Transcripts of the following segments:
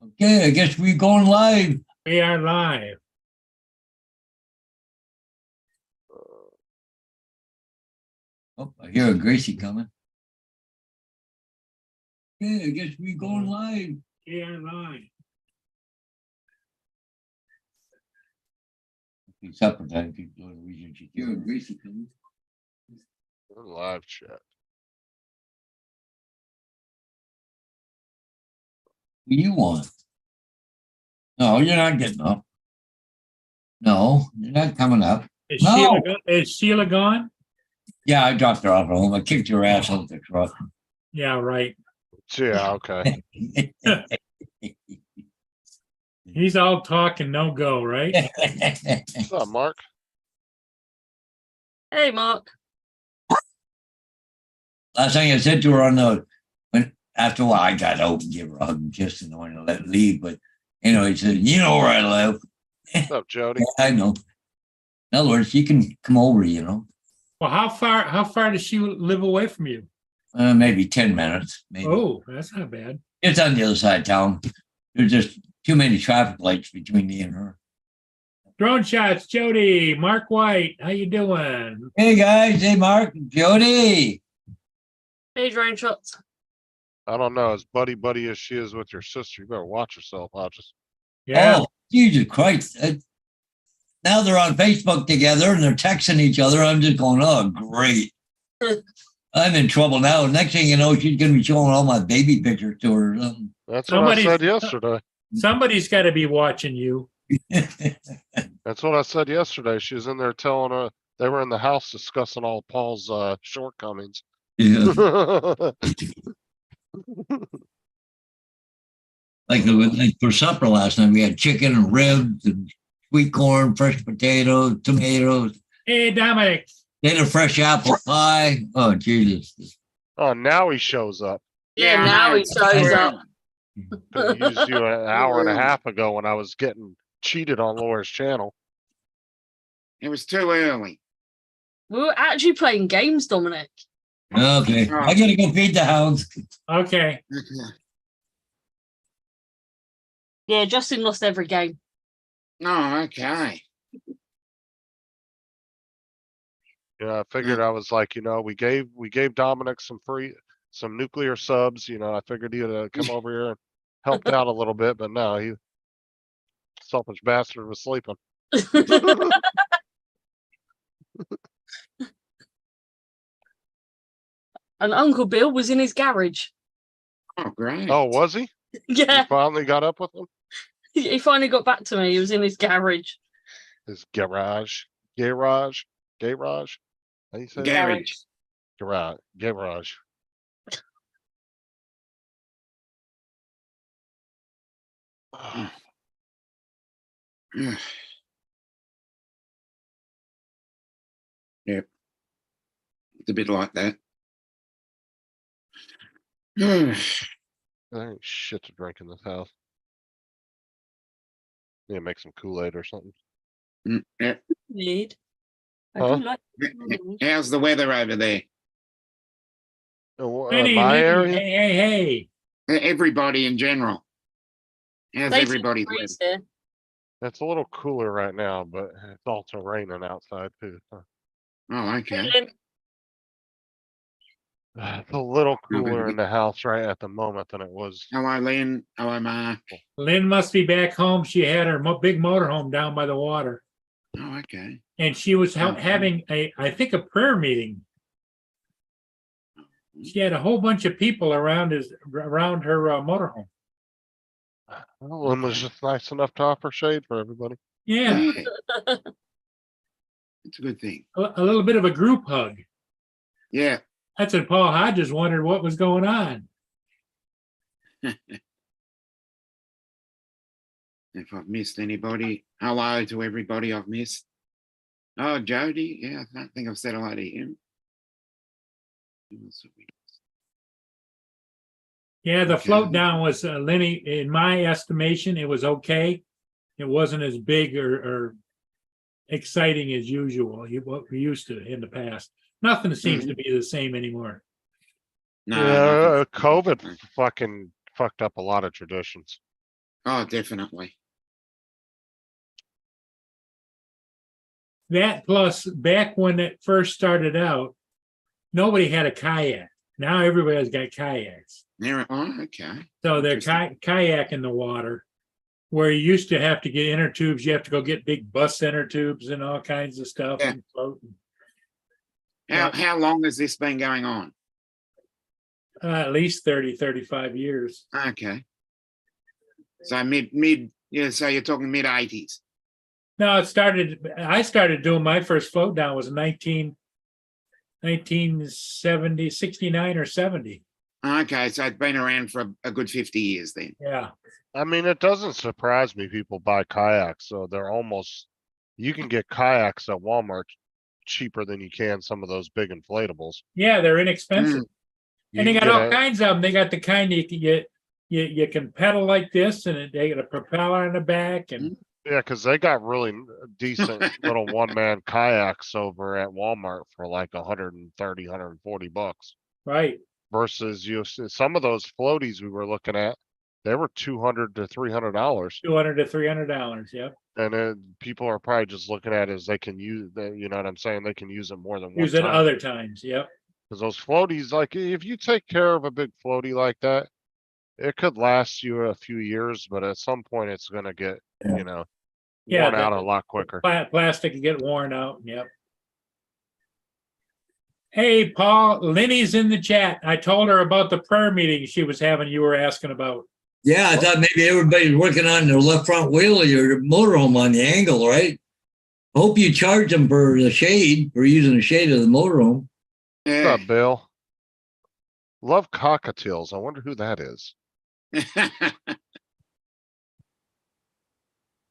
Okay, I guess we're going live. We are live. Oh, I hear a Gracie coming. Okay, I guess we're going live. We are live. It's supper time. People are reading. You hear a Gracie coming. We're live chat. Who you want? No, you're not getting up. No, you're not coming up. Is No. Sheila gone? Yeah, I dropped her off at home. I kicked her ass out the truck. Yeah, right. Yeah, okay. He's all talk and no go, right? What's up, Mark? Hey, Mark. Last thing I said to her on the after a while, I got out and give her a hug and kiss and I wanted to let her leave. But he said, "You know where I live." What's up, Jody? I know. In other words, she can come over. Well, how far does she live away from you? Maybe 10 minutes. Maybe. Oh, that's not bad. It's on the other side of town. There's just too many traffic lights between me and her. Drone shots, Jody, Mark White, how you doing? Hey guys, hey Mark, Jody. Hey, drone shots. I don't know. As buddy as she is with your sister, you better watch yourself, Hodges. Yeah, Oh, Jesus Christ. Now they're on Facebook together and they're texting each other. I'm just going, oh, great. I'm in trouble now. Next thing you know, she's going to be showing all my baby pictures to her. That's what I Somebody's- said yesterday. somebody's got to be watching you. That's what I said yesterday. She was in there telling her they were in the house discussing all Paul's shortcomings. Yeah. Like for supper last night, we had chicken and ribs and sweet corn, fresh potatoes, tomatoes. Hey, Dominic. Then a fresh apple pie. Oh, Jesus. Oh, now he shows up. Yeah, now he shows up. I used you an hour and a half ago when I was getting cheated on Laura's channel. It was too early. We were actually playing games, Dominic. Okay. I got to go feed the hounds. Okay. Yeah, Justin lost every game. Oh, okay. Yeah, I figured I was like, we gave Dominic some nuclear subs. I figured he'd come over here and helped out a little bit, but no, he selfish bastard was sleeping. And Uncle Bill was in his garage. Oh, great. Oh, was he? Yeah, You finally got up with him? he finally got back to me. He was in his garage. His garage. How do you say that? Garage. Garage. Yep. It's a bit like that. There ain't shit to drink in this house. Yeah, make some Kool-Aid or something. Yeah. Need. I Huh? do like. How's the weather over there? Lenny, My Lenny, area? hey. Everybody in general. How's 18 everybody's weather? degrees here. It's a little cooler right now, but it's also raining outside too. So Oh, okay. Feeling- it's a little cooler in the house right at the moment than it was. Hello, Lynn. Hello, Mark. Lynn must be back home. She had her big motorhome down by the water. Oh, okay. And she was Okay. having I think a prayer meeting. She had a whole bunch of people around her motorhome. Well, Lynn was just nice enough to offer shade for everybody. Yeah, Yeah. It's a good thing. a little bit of a group hug. Yeah. That's what Paul Hodges wondered what was going on. If I've missed anybody, hello to everybody I've missed. Oh, Jody. Yeah, I don't think I've said hello to him. Who else have we missed? Yeah, the Okay. float down was Lenny. In my estimation, it was okay. It wasn't as big or exciting as usual. What we used to in the past. Nothing seems to be the same anymore. No, Yeah, nothing. COVID fucking fucked up a lot of traditions. Oh, definitely. That plus back when it first started out, nobody had a kayak. Now everybody's got kayaks. There. Oh, okay. So they're Interesting. kayak in the water, where you used to have to get inner tubes. You have to go get big bus inner tubes and all kinds of stuff. Yeah. And float. How long has this been going on? At least 30, 35 years. Okay. So yeah, so you're talking mid 80s. No, I started doing my first float down was 1970, 69 or 70. Okay, so it's been around for a good 50 years then. Yeah. I mean, it doesn't surprise me people buy kayaks, so they're almost, you can get kayaks at Walmart cheaper than you can some of those big inflatables. Yeah, they're inexpensive. You And they can got get all a- kinds of them. They got the kind you can get, you can pedal like this, and they got a propeller on the back, and Yeah, because they got really decent little one-man kayaks over at Walmart for like 130, 140 bucks. right. Versus some of those floaties we were looking at, they were $200 to $300. $200 to $300. Yep. And people are probably just looking at it as they can use, you know what I'm saying? They can use it more than one Use it time. other times. Yep. Because those floaties, like if you take care of a big floaty like that, it could last you a few years, but at some point it's gonna get, you know, Yeah, worn out a lot quicker. Plastic can get worn out. Yep. Hey, Paul, Lenny's in the chat. I told her about the prayer meeting she was having. You were asking about. Yeah, I thought maybe everybody's working on their left front wheel of your motorhome on the angle, right? Hope you charge them for the shade, for using the shade of the motorhome. What's Yeah. up, Bill? Love cockatiels. I wonder who that is.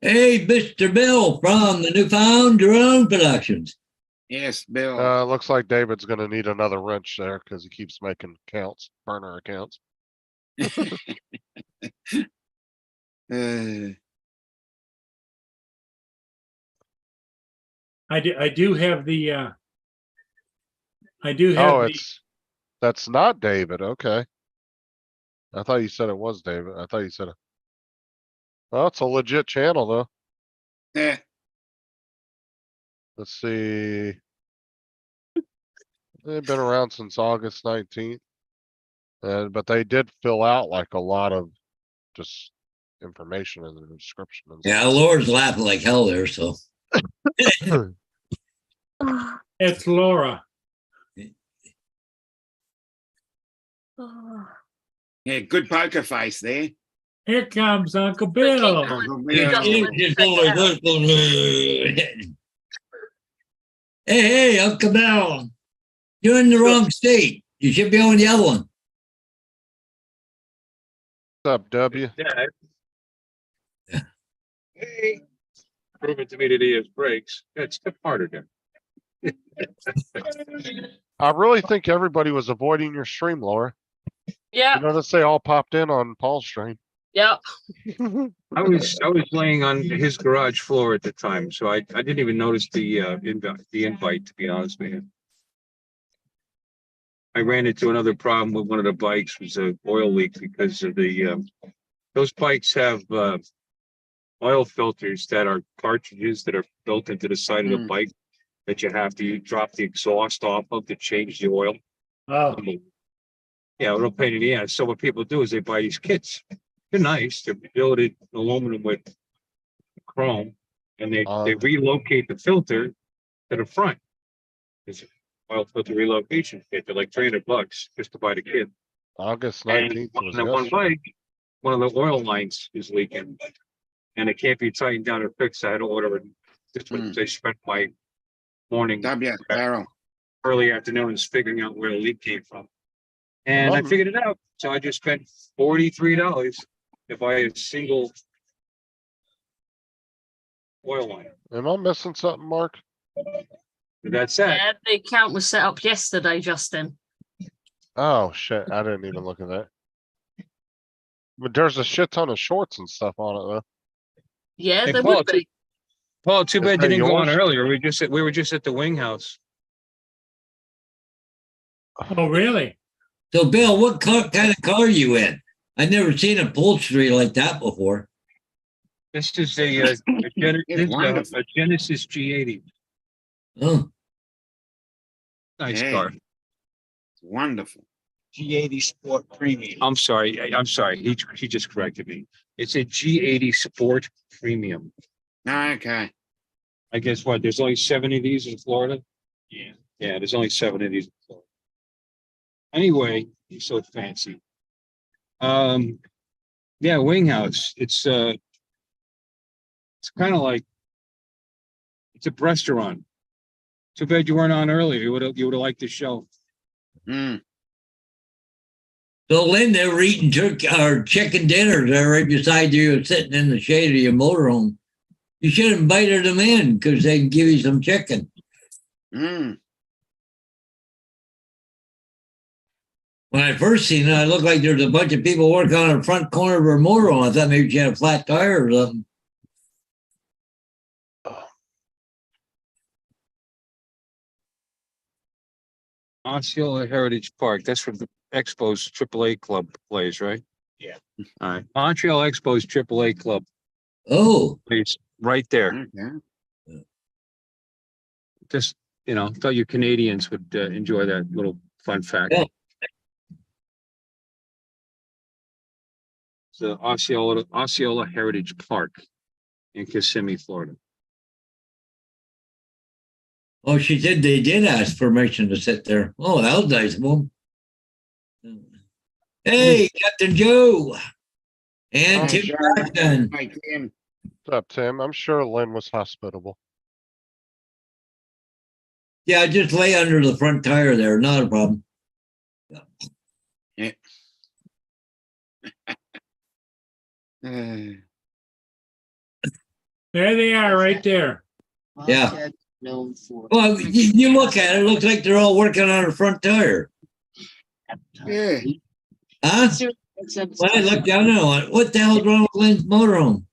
Hey, Mr. Bill from the Newfound Drone Productions. Yes, Bill. Looks like David's gonna need another wrench there because he keeps making accounts, burner accounts. Uh, I do have the. I do Oh, have the. that's not David. Okay. I thought you said it was David. I thought you said it. Well, it's a legit channel though. yeah. Let's see. They've been around since August 19th. But they did fill out like a lot of just information in the description. And Yeah, stuff. Laura's laughing like hell there, so. It's Laura. Yeah, good poker face there. Here comes Uncle Bill. Hey, Uncle Bill. You're in the wrong state. You should be on the other one. What's up, W? Hey, prove it to me that he has brakes. It's step harder then. I really think everybody was avoiding your stream, Laura. Yeah. You notice they all popped in on Paul's stream. Yep. I was laying on his garage floor at the time, so I didn't even notice the invite, to be honest with you. I ran into another problem with one of the bikes, was a oil leak because of the those bikes have oil filters that are cartridges that are built into the side of the bike that you have to drop the exhaust off of to change the oil. Oh, Yeah, a little pain in the ass. So what people do is they buy these kits. They're nice. They're built in aluminum with chrome, and they relocate the filter to the front. It's an oil filter relocation kit. They're like $300 just to buy the kit. August And 19th was on that one yesterday. bike, one of the oil lines is leaking, and it can't be tightened down or fixed. I had to order it. Just when I spent my morning, W. Barrel. early afternoons figuring out where the leak came from. And I Well, figured it out. So I just spent $43 to buy a single oil line. Am I missing something, Mark? That's it. Yeah, the account was set up yesterday, Justin. Oh, shit. I didn't even look at that. But there's a shit ton of shorts and stuff on it, though. Yeah, Hey, there Paul, would be. Paul, too Is bad that you didn't go on yours? earlier. We were just at the wing house. oh, really? So, Bill, what kind of car are you in? I've never seen upholstery like that before. This is a wonderful. a Genesis G80. Oh, Nice Hey. car. It's wonderful. G80 Sport Premium. I'm sorry. I'm sorry. He just corrected me. It's a G80 Sport Premium. Okay. I guess what? There's only 7 of these in Florida? Yeah. Yeah, there's only 7 of these in Florida. Anyway, he's so fancy. Yeah, Wing House. It's kind of like it's a restaurant. Too bad you weren't on earlier. You would have liked the show. Mm. so Lynn, they were eating chicken dinner there right beside you, sitting in the shade of your motorhome. You should have invited them in because they can give you some chicken. Mm. When I first seen it, I looked like there's a bunch of people working on the front corner of her motorhome. I thought maybe she had a flat tire or something. Osceola Heritage Park. That's where the Expos AAA club plays, right? Yeah. All right. Montreal Expos AAA club Oh, plays right there. Okay. Just, thought you Canadians would enjoy that little fun fact. Yeah. It's the Osceola Heritage Park in Kissimmee, Florida. oh, she said they did ask permission to sit there. Oh, that was nice of them. Hey, Captain Joe. And Oh, Tim sure. Jackson. Hi, Tim. What's up, Tim? I'm sure Lynn was hospitable. Yeah, just lay under the front tire there. Not a problem. Uh, There they are, right there. Yeah. Bobcat known for. Well, you look at it, it looks like they're all working on the front tire. yeah. Huh? When I looked down there, I went, what the hell's wrong with Lynn's motorhome?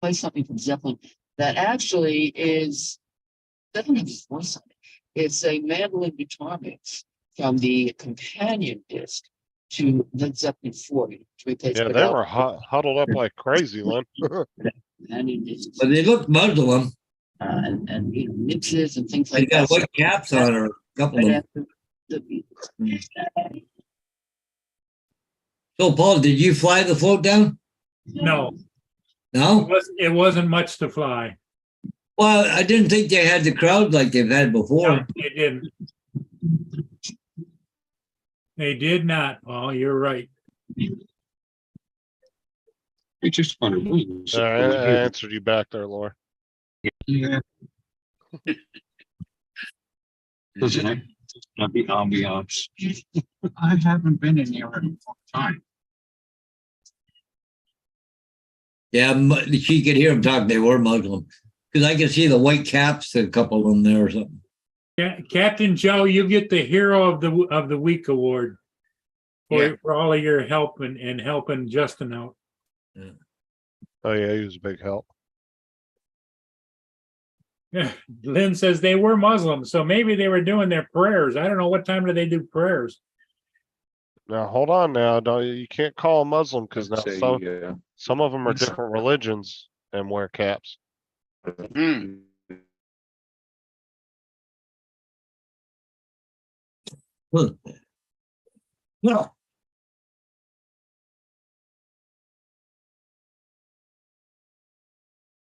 Play something from Zeppelin that actually is doesn't have his voice on it. It's a mandolin guitar mix from the companion disc to Led Zeppelin 40. Yeah, they were huddled up like crazy, Lynn. Companion disc, But they look Muslim. and mixes and things They like got that. white caps on her, a couple of Right them. after the Beatles. So, Paul, did you fly the float down? No, No? it wasn't much to fly. Well, I didn't think they had the crowd like they've had before. No, they didn't. They did not, Paul. You're right. It's just funny. I answered you back there, Laura. Yeah. Doesn't it? Not the ambiance. I haven't been in here in a long time. Yeah, she could hear them talk. They were Muslim. Because I could see the white caps, a couple of them there or something. Yeah, Captain Joe, you get the Hero of the Week award for all of your help and helping Justin out. Oh yeah, he was a big help. Yeah, Lynn says they were Muslims, so maybe they were doing their prayers. I don't know what time do they do prayers. Now hold on, now you can't call a Muslim because now Say, some of them are Yes. different religions and wear caps. Mm. No.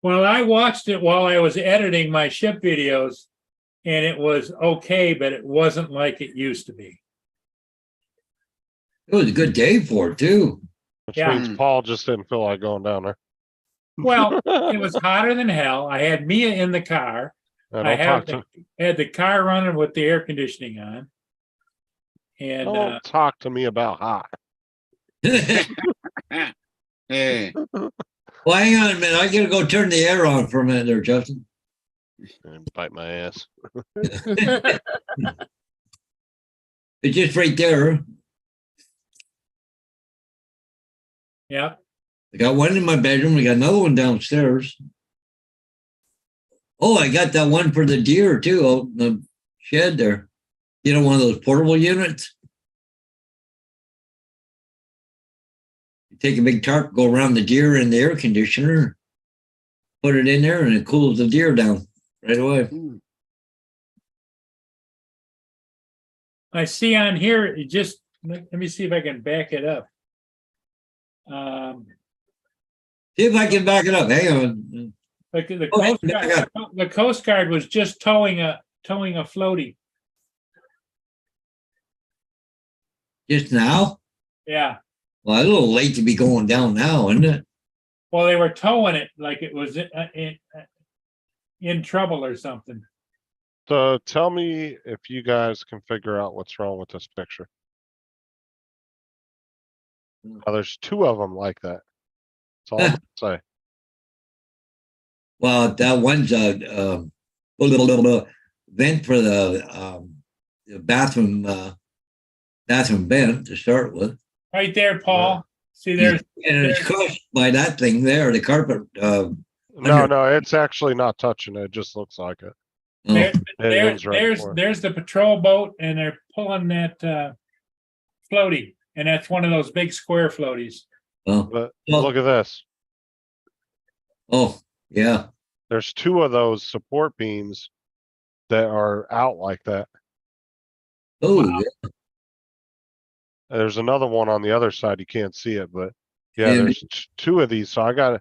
Well, I watched it while I was editing my ship videos, and it was okay, but it wasn't like it used to be. It was a good day for it, too. Which Yeah. means Paul just didn't feel like going down there. Well, it was hotter than hell. I had Mia in the car. And I don't talk had the car running with the air conditioning on. And don't talk to me about hot. Well, Yeah. hang on a minute. I gotta go turn the air on for a minute there, Justin. And bite my ass. It's just right there. yeah, I got one in my bedroom. I got another one downstairs. Oh, I got that one for the deer too, out in the shed there. You know, one of those portable units. You take a big tarp, go around the deer in the air conditioner. put it in there and it cools the deer down right away. Hmm. I see on here, it just, let me see if I can back it up. See if I can back it up. Hang on. Like the Oh, Coast I Guard, the Coast Guard was just towing a floaty. Just now? Yeah. Well, a little late to be going down now, isn't it? Well, they were towing it like it was in trouble or something. So tell me if you guys can figure out what's wrong with this picture. Now, there's two of them like that. That's all I'm gonna say. Well, that one's a vent for the bathroom vent to start with. Right there, Paul. See, there's, And it's crushed by that thing there, the carpet. No, it's actually not touching it. It just looks like it. Oh, Everything's right for it. there's the patrol boat and they're pulling that floaty. And that's one of those big square floaties. oh, But Well- look at this. oh, yeah. There's two of those support beams that are out like that. Oh, Wow. yeah. There's another one on the other side. You can't see it, but yeah, And- there's two of these. So now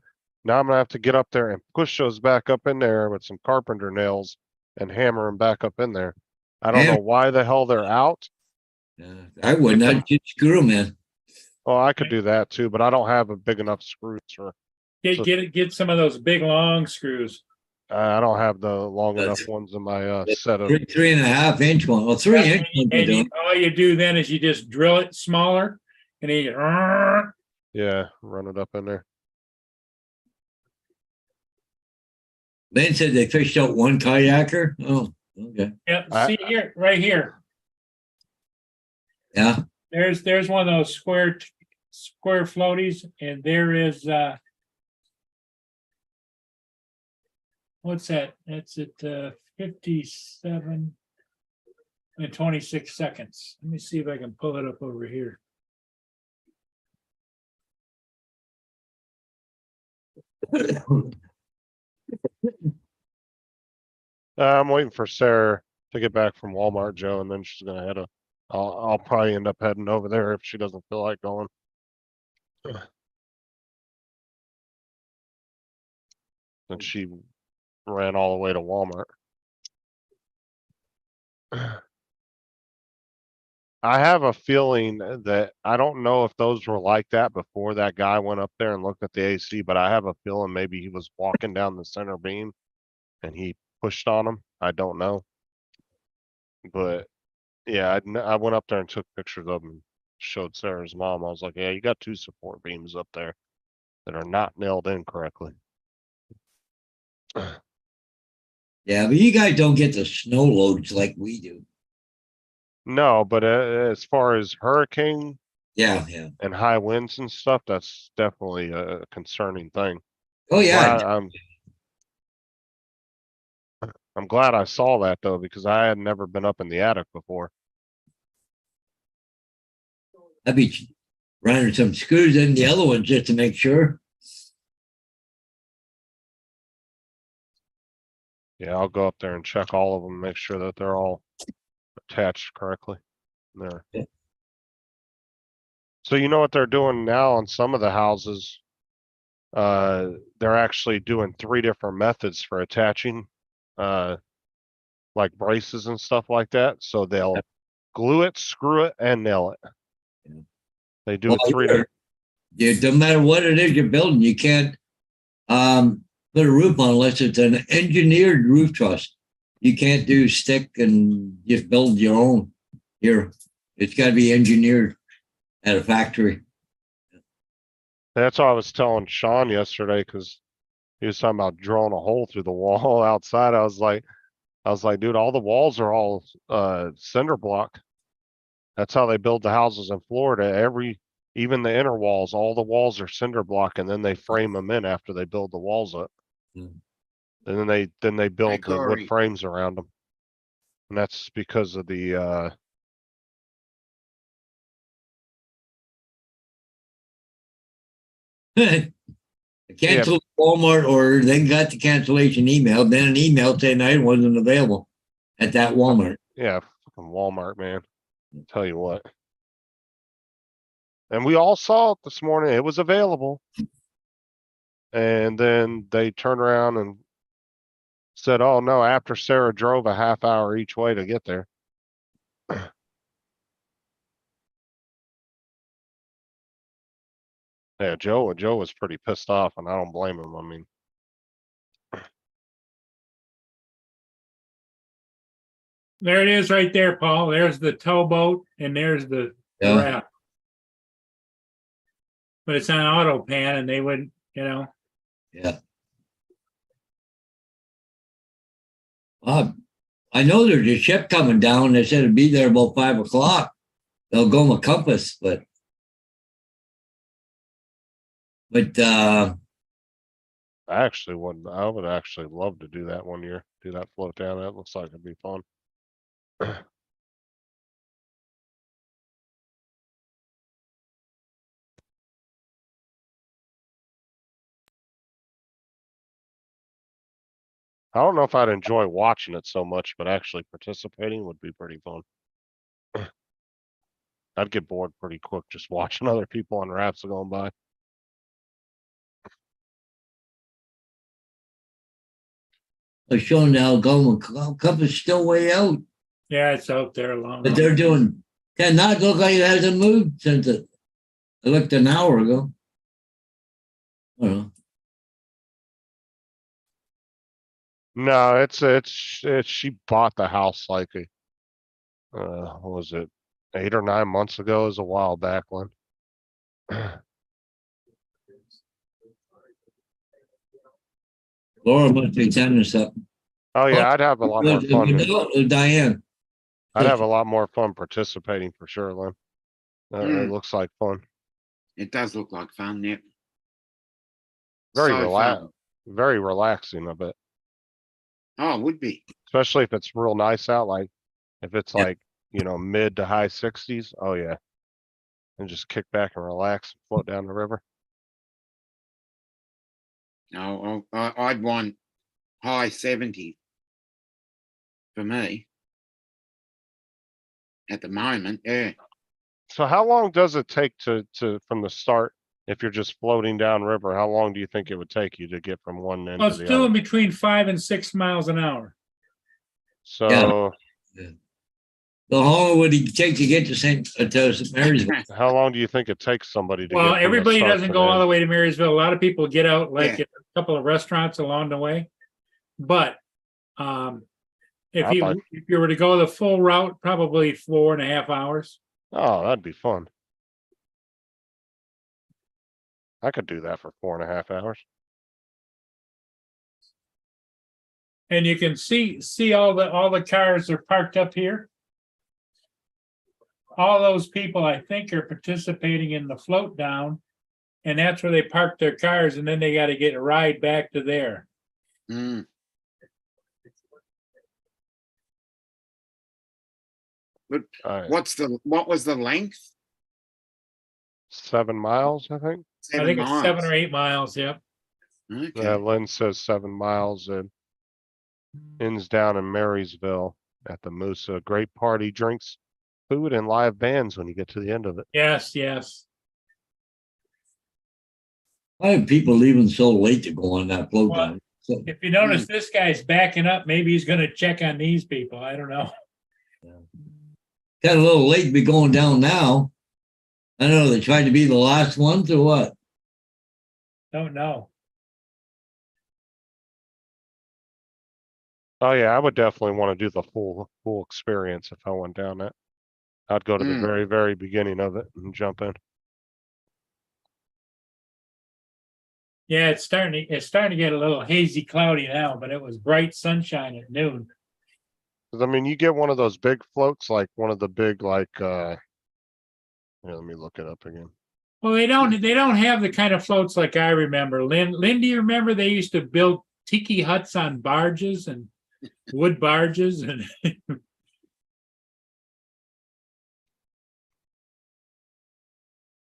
I'm gonna have to get up there and push those back up in there with some carpenter nails and hammer them back up in there. I don't Yeah. know why the hell they're out. I would not just screw them in. Oh, I could do that too, but I don't have a big enough screws for, So- Get some of those big long screws. I don't have the long That's- enough ones in my set of, 3.5 inch one. Well, 3 inch ones are And done. all you do then is you just drill it smaller and then you, yeah, run it up in there. Ben said they fished out one kayaker. Oh, okay. yep, I- see here, right here. Yeah. There's one of those square floaties and there is what's that? That's at 57 and 26 seconds. Let me see if I can pull it up over here. I'm waiting for Sarah to get back from Walmart, Joe, and then she's gonna I'll probably end up heading over there if she doesn't feel like going. And she ran all the way to Walmart. I have a feeling that I don't know if those were like that before that guy went up there and looked at the AC, but I have a feeling maybe he was walking down the center beam and he pushed on him. I don't know. But yeah, I went up there and took pictures of him, showed Sarah's mom. I was like, yeah, you got two support beams up there that are not nailed in correctly. Yeah, but you guys don't get the snow loads like we do. No, but as far as hurricane Yeah, yeah. and high winds and stuff, that's definitely a concerning thing. Oh, yeah. I'm glad I saw that though, because I had never been up in the attic before. I'd be running some screws in the other ones just to make sure. Yeah, I'll go up there and check all of them, make sure that they're all attached correctly. There. Yeah. So you know what they're doing now on some of the houses? They're actually doing 3 different methods for attaching, like braces and stuff like that. So they'll glue it, screw it, and nail it. Yeah. They do Well, it 3 different. Yeah, no matter what it is you're building, you can't put a roof on unless it's an engineered roof truss. You can't do stick and just build your own here. It's got to be engineered at a factory. That's what I was telling Sean yesterday, because he was talking about drilling a hole through the wall outside. I was like, dude, all the walls are all cinder block. That's how they build the houses in Florida. Even the inner walls, all the walls are cinder block, and then they frame them in after they build the walls up. Hmm. And then they build the Corey. wood frames around them. And that's because of the Cancel Walmart order, then got the cancellation email, then an email saying I wasn't available at that Walmart. Yeah, fucking Walmart, man. Tell you what. And we all saw it this morning. It was available. And then they turned around and said, oh no, after Sarah drove a half hour each way to get there. Yeah, Joe was pretty pissed off and I don't blame him. I mean, There it is right there, Paul. There's the towboat and there's the Yeah. raft. But it's on auto pan and they wouldn't, Yeah. I know there's a ship coming down. They said it'd be there about 5 o'clock. They'll go with compass, but I would actually love to do that one year. Do that float down. That looks like it'd be fun. I don't know if I'd enjoy watching it so much, but actually participating would be pretty fun. I'd get bored pretty quick just watching other people on rafts going by. they're showing the Algoma compass still way out. yeah, it's out there a long. But they're doing, cannot look like it hasn't moved since I looked an hour ago. I don't know. No, it's she bought the house like what was it, 8 or 9 months ago? It was a while back when. Laura must be sending us something. Oh yeah, I'd have a lot more fun. Diane. I'd have a lot more fun participating for sure, Lynn. It Mm. looks like fun. It does look like fun, yeah. Very So fun. very relaxing a bit. Oh, it would be. Especially if it's real nice out, like if it's Yeah. like, mid to high 60s. Oh yeah. And just kick back and relax, float down the river. No, I'd want high 70 for me. At the moment, yeah. So how long does it take to from the start, if you're just floating down river, how long do you think it would take you to get from one end Well, to it's the doing other? between 5 and 6 miles an hour. So So how long would it take to get to St. Marysville? how long do you think it takes somebody to get Well, from the everybody start doesn't to go all end? the way to Marysville. A lot of people get out like Yeah. at a couple of restaurants along the way. But if I'd you like- if you were to go the full route, probably 4.5 hours. Oh, that'd be fun. I could do that for 4.5 hours. And you can see all the cars are parked up here. All those people, I think, are participating in the float down. And that's where they park their cars and then they got to get a ride back to there. Mm. All right, What was the length? 7 miles, I think. I think it's 7 or 8 miles. Yep. Okay. Yeah, Lynn says 7 miles and ends down in Marysville at the Moose. A great party, drinks, food, and live bands when you get to the end of it. Yes. Yes. Why are people leaving so late to go on that float Well, down? So- If you notice, this guy's backing up. Maybe he's going to check on these people. I don't know. Got a little late to be going down now. I don't know, they tried to be the last ones or what? Don't know. Oh yeah, I would definitely want to do the full experience if I went down that. I'd go to the Mm. very, very beginning of it and jump in. Yeah, it's starting to get a little hazy, cloudy now, but it was bright sunshine at noon. 'Cause I mean, you get one of those big floats, like one of the big, like, here, let me look it up again. Well, they don't have the kind of floats like I remember. Lynn, do you remember they used to build tiki huts on barges and wood barges and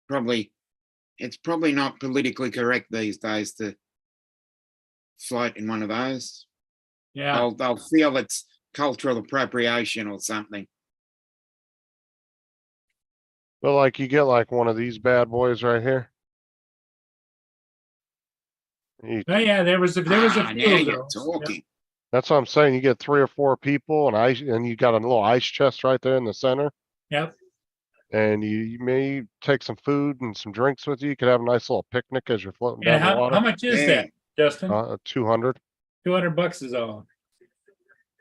Probably it's probably not politically correct these days to float in one of those. Yeah, They'll feel it's cultural appropriation or something. But like you get like one of these bad boys right here. You- oh yeah, there was a Now few of you're those. Yeah. talking. That's what I'm saying. You get 3 or 4 people and and you got a little ice chest right there in the center. Yep, And you may take some food and some drinks with you. You could have a nice little picnic as you're floating and down the how water. much is Yeah. that, Justin? 200. $200 is all.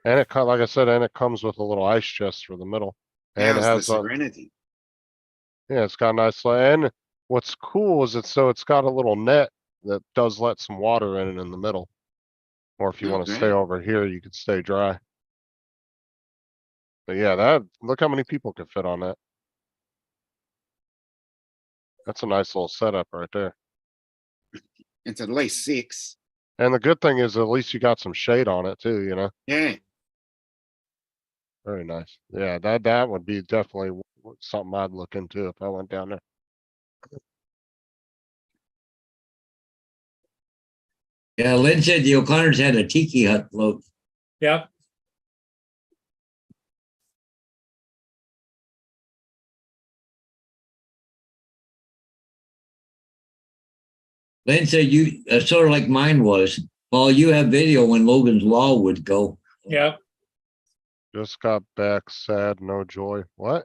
And like I said, and it comes with a little ice chest for the middle. And it How's the has a, Serenity? yeah, it's got a nice, and what's cool is it's got a little net that does let some water in it in the middle. Or if you want to stay Okay. over here, you could stay dry. But yeah, look how many people can fit on that. That's a nice little setup right there. It's at least 6. And the good thing is at least you got some shade on it too, you know? Yeah. Very nice. Yeah, that would be definitely something I'd look into if I went down there. Yeah, Lynn said the O'Connors had a tiki hut float. Yep, Lynn said sort of like mine was. Paul, you have video when Logan's Law would go. yep. Just got back, sad, no joy. What?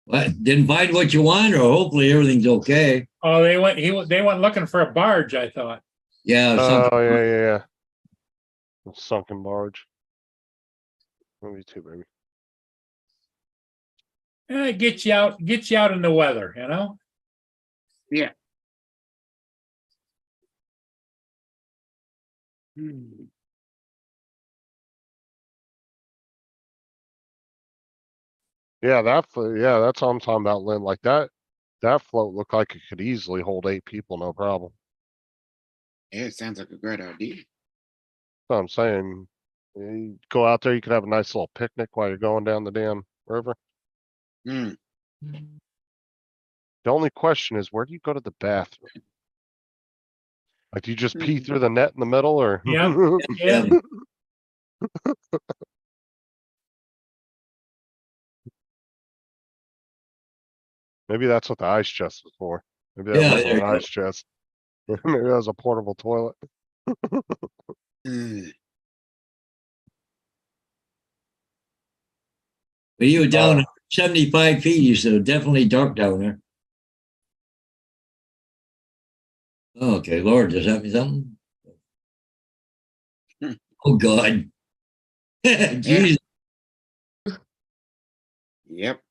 What? Didn't find what you want, or hopefully everything's okay. Oh, they went looking for a barge, I thought. Yeah. Oh, something- yeah. A sunken barge. Maybe too, baby. Get you out in the weather, you know? Hmm. Yeah, yeah, that's what I'm talking about, Lynn. Like that float looked like it could easily hold 8 people, no problem. Yeah, it sounds like a great idea. That's what I'm saying. You go out there, you could have a nice little picnic while you're going down the damn river. Hmm. The only question is, where do you go to the bathroom? Like, do you just pee through the net in the middle, or? Yeah. Yeah, Maybe that's what the ice chest was for. Maybe that Yeah, wasn't there an you go. ice chest. Maybe that was a portable toilet. Hmm. But you were down Oh. 75 feet, so definitely dark down there. Okay, Lord, does that mean something? Hmm. Oh God. Jesus. Yep.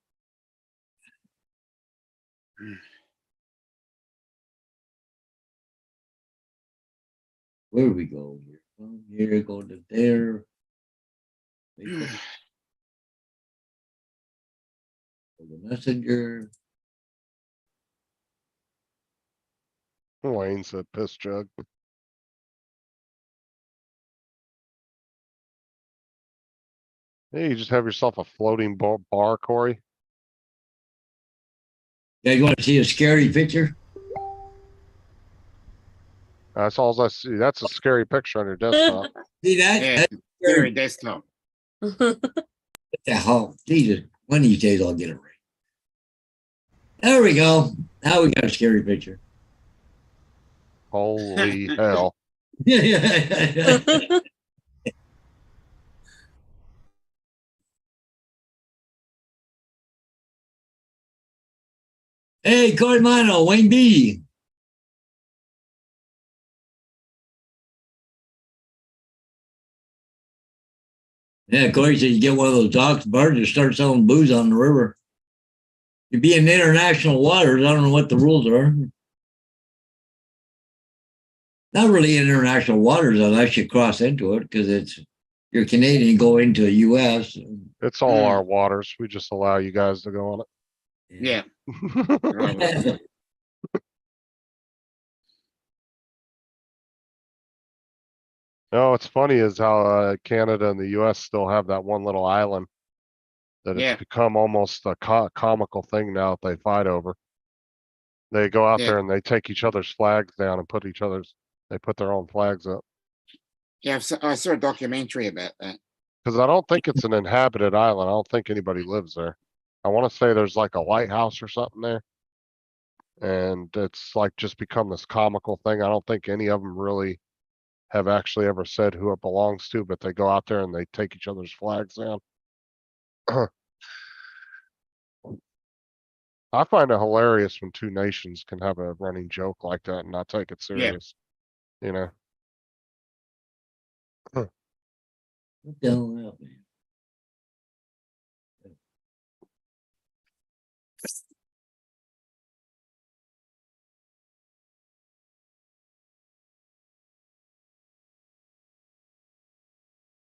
Where do we go here? From here, go to there. Go to the messenger. Wayne said piss jug. Hey, you just have yourself a floating bar, Corey. Yeah, you want to see a scary picture? That's all I see. That's a scary picture on your desktop. See that? Yeah. That's Very scary. desktop. What the hell? Jesus, one of these days I'll get it right. There we go. Now we got a scary picture. Holy hell. Yeah. Hey, Cordmano, Wayne B. Yeah, Corey said you get one of those docks, barges, start selling booze on the river. You'd be in international waters. I don't know what the rules are. Not really international waters unless you cross into it because you're Canadian, you go into the US. It's all Hmm. our waters. We just allow you guys to go on Yeah. it. No, what's funny is how Canada and the US still have that one little island that Yeah. it's become almost a comical thing now that they fight over. They go out Yeah. there and they take each other's flags down and they put their own flags up. Yeah, I saw a documentary about that. Cause I don't think it's an inhabited island. I don't think anybody lives there. I wanna say there's like a lighthouse or something there. And it's like just become this comical thing. I don't think any of them really have actually ever said who it belongs to, but they go out there and they take each other's flags down. I find it hilarious when two nations can have a running joke like that and not take it serious. You know, What the hell happened?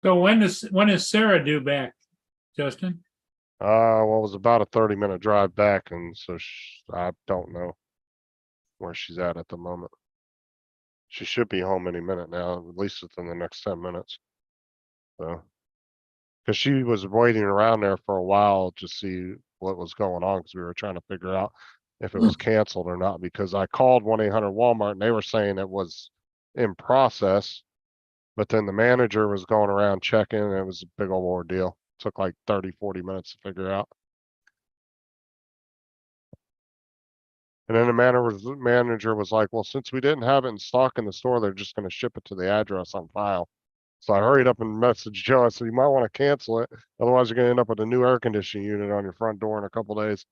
So when is Sarah due back, Justin? well, it was about a 30-minute drive back, and so I don't know where she's at the moment. She should be home any minute now, at least within the next 10 minutes. So, because she was waiting around there for a while to see what was going on, because we were trying to figure out if it was canceled or not, because I called 1-800 Walmart and they were saying it was in process. But then the manager was going around checking and it was a big old ordeal. Took like 30-40 minutes to figure out. And then the manager was like, well, since we didn't have it in stock in the store, they're just gonna ship it to the address on file. So I hurried up and messaged Joe. I said, you might want to cancel it. Otherwise you're gonna end up with a new air conditioning unit on your front door in a couple days.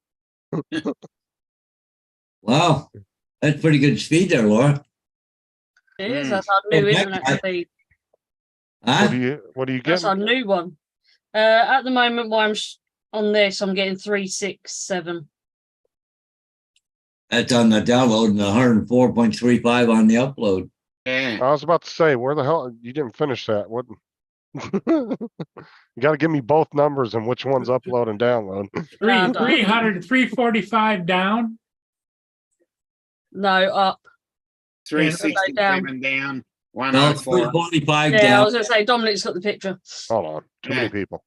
Wow, that's pretty good speed there, Laura. It is. Mm. That's our new In fact, internet speed. Huh? What are you That's our getting? new one. At the moment, while I'm on this, I'm getting 367. That's on the download and 104.35 on the upload. Yeah. I was about to say, where the hell, you didn't finish that. What? You gotta give me both numbers and which one's upload and download. 345 down. No, up. 367 down, No, it's 104. 345 Yeah, I down. was going to say, Dominic's got the picture. Hold on, too many Yeah. people.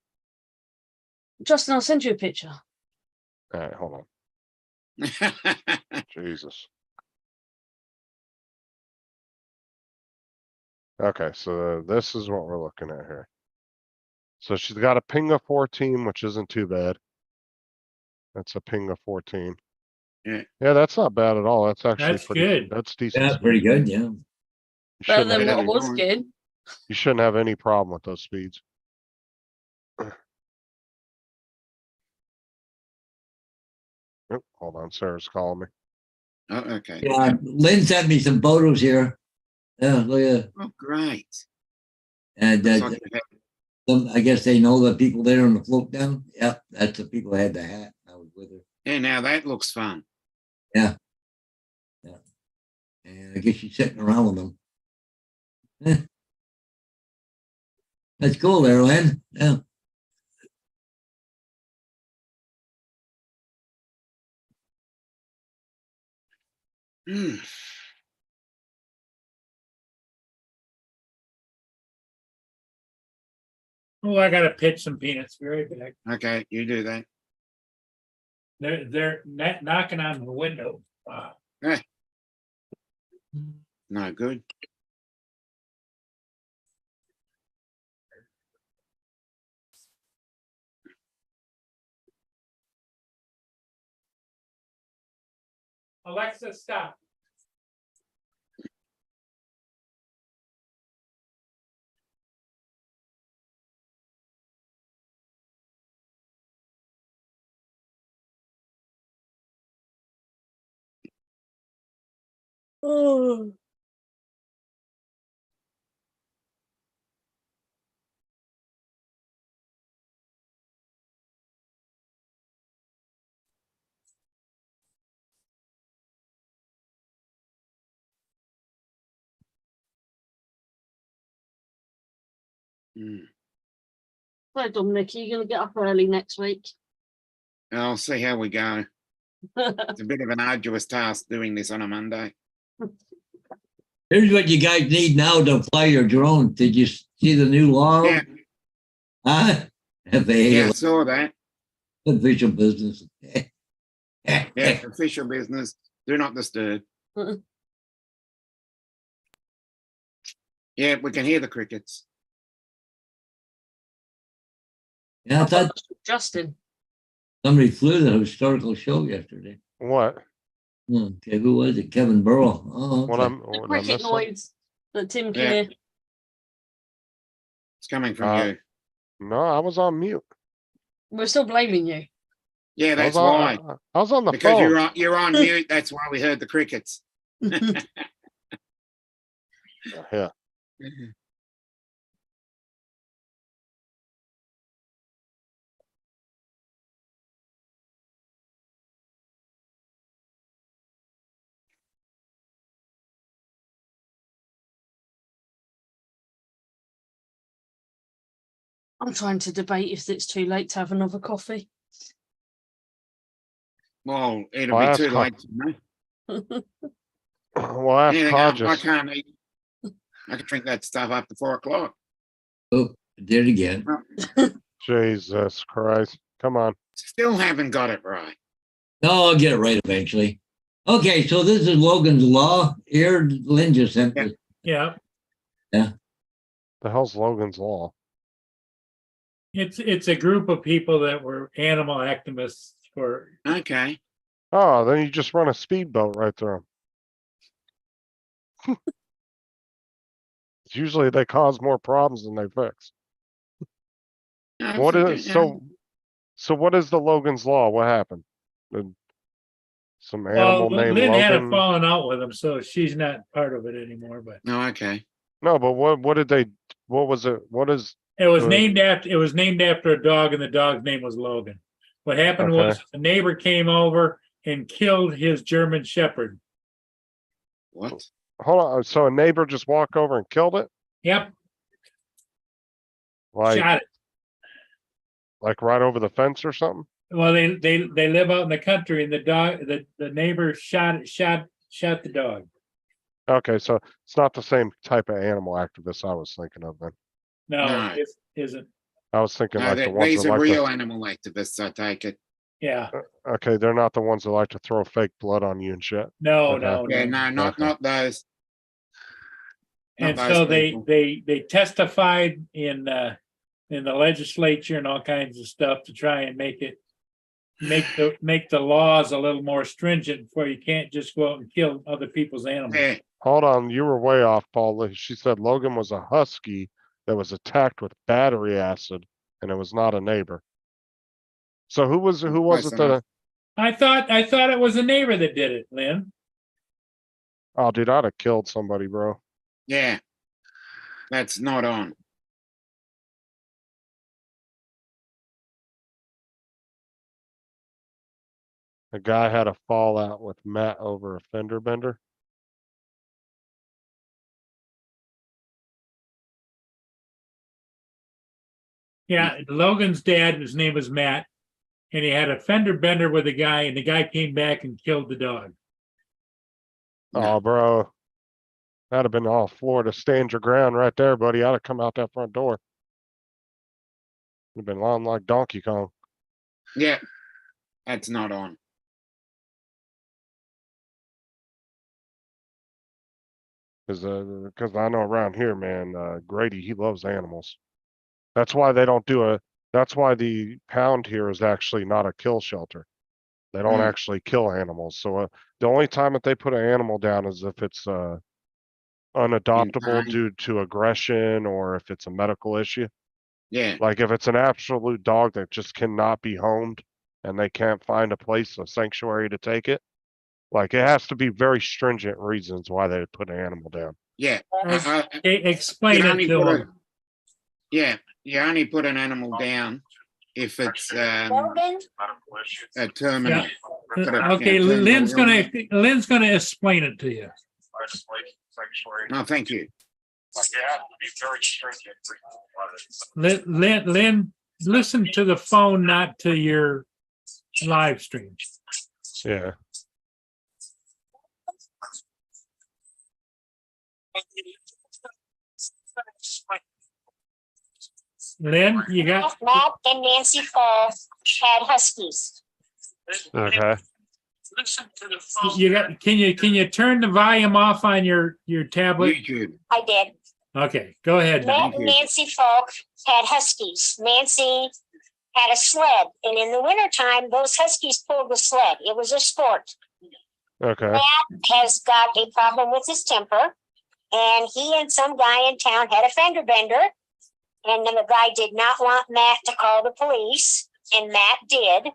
Justin, I'll send you a picture. Alright, hold on. Jesus. Okay, so this is what we're looking at here. So she's got a ping of 14, which isn't too bad. That's a ping of 14. Yeah. Yeah, that's not bad at all. That's actually That's pretty good. That's decent. Yeah, speed. pretty good, yeah. You Better shouldn't, than have, what I Yeah, was right. getting. you shouldn't have any problem with those speeds. Oh, hold on, Sarah's calling me. Oh, okay. Yeah, Lynn sent me some photos here. Yeah, look at that. Oh, great. And Looks like you I guess they know the people there on the float down. Yep, that's the people that had the hat. I was with her. yeah, now that looks fun. And I guess she's sitting around with them. Eh. That's cool there, Lynn. Yeah. Hmm. Oh, I got to pitch some peanuts. Be right back. Okay, you do that. They're knocking on the window. No good. Alexa, stop. Oh. Hmm. So, Dominic, are you going to get up early next week? I'll see how we go. It's a bit of an arduous task doing this on a Monday. Here's what you guys need now to fly your drone. Did you see the new law? Yeah, Huh? FAA yeah, I saw that. official business. Yeah, official business. Do not disturb. Uh-uh. Yeah, we can hear the crickets. Yeah, I thought Justin. somebody flew the historical show yesterday. What? Okay, who was it? Kevin Burrow. Oh, What okay. I'm, The what I cricket missed something? noise that Tim can Yeah. hear. It's coming from Uh, you. No, I was on mute. We're still blaming you. Yeah, I that's was on, why. I was on the Because phone. you're on mute. That's why we heard the crickets. Yeah. I'm trying to debate if it's too late to have another coffee. Well, it'll Well, be too that's late to know. Well, ask Anything else, I Hodges. can't eat. I can drink that stuff after 4 o'clock. Oh, did it again. Jesus Christ. Come on. Still haven't got it right. No, I'll get it right eventually. Okay, so this is Logan's Law. Here, Lynn just sent Yeah. this. Yeah, The hell's Logan's Law? it's a group of people that were animal activists for, Okay. Oh, then you just run a speedboat right through them. Usually they cause more problems than they fix. What is so what is the Logan's Law? What happened? Did some well, animal named Lynn had a Logan? falling out with him, so she's not part of it anymore, but No, okay. No, but what did they, what was it? What is, it was Uh, named after a dog, and the dog's name was Logan. What happened Okay. was a neighbor came over and killed his German Shepherd. What? hold on, so a neighbor just walked over and killed it? Yep, Like, shot it. like right over the fence or something? Well, they live out in the country, and the neighbor shot the dog. Okay, so it's not the same type of animal activist I was thinking of then. No, No. it isn't. I was thinking No, like the ones these that are like real to, animal activists, I take it. Yeah, okay, they're not the ones that like to throw fake blood on you and shit. no, Okay. no, Yeah, no. no, Okay. not those. Not And those so people. they testified in the legislature and all kinds of stuff to try and make the laws a little more stringent, where you can't just go out and kill other people's animals. Yeah, Hold on, you were way off, Paul. She said Logan was a husky that was attacked with battery acid, and it was not a neighbor. So who was Close it that? I thought it was a neighbor that did it, Lynn. Oh, dude, I'd have killed somebody, bro. yeah. That's not on. A guy had a fallout with Matt over a fender bender. Yeah, Logan's dad, his name was Matt, and he had a fender bender with a guy, and the guy came back and killed the dog. Oh, bro. That'd have been all Florida. Stand your ground right there, buddy. I'd have come out that front door. It'd been long like Donkey Kong. Yeah. That's not on. Because I know around here, man, Grady, he loves animals. That's why they don't do that's why the pound here is actually not a kill shelter. They don't Mm. actually kill animals. So the only time that they put an animal down is if it's unadoptable time. due to aggression or if it's a medical issue. Yeah. Like if it's an absolute dog that just cannot be homed and they can't find a place, a sanctuary to take it. Like it has to be very stringent reasons why they put an animal down. Yeah. Explain You it only to put him. Yeah. You only put an animal down if it's a terminal. Okay, Yeah, Lynn's gonna explain it to you. No, thank you. Lynn, listen to the phone, not to your live stream. Yeah. Lynn, you got, Matt and Nancy Fall had huskies. Okay. You got, can you turn the volume off on your tablet? YouTube. I did. Okay, go ahead. Don. Matt and Nancy Falk had huskies. Nancy had a sled, and in the wintertime, those huskies pulled the sled. It was a sport. Okay. Has got a problem with his temper, and he and some guy in town had a fender bender, and then the guy did not want Matt to call the police, and Matt did.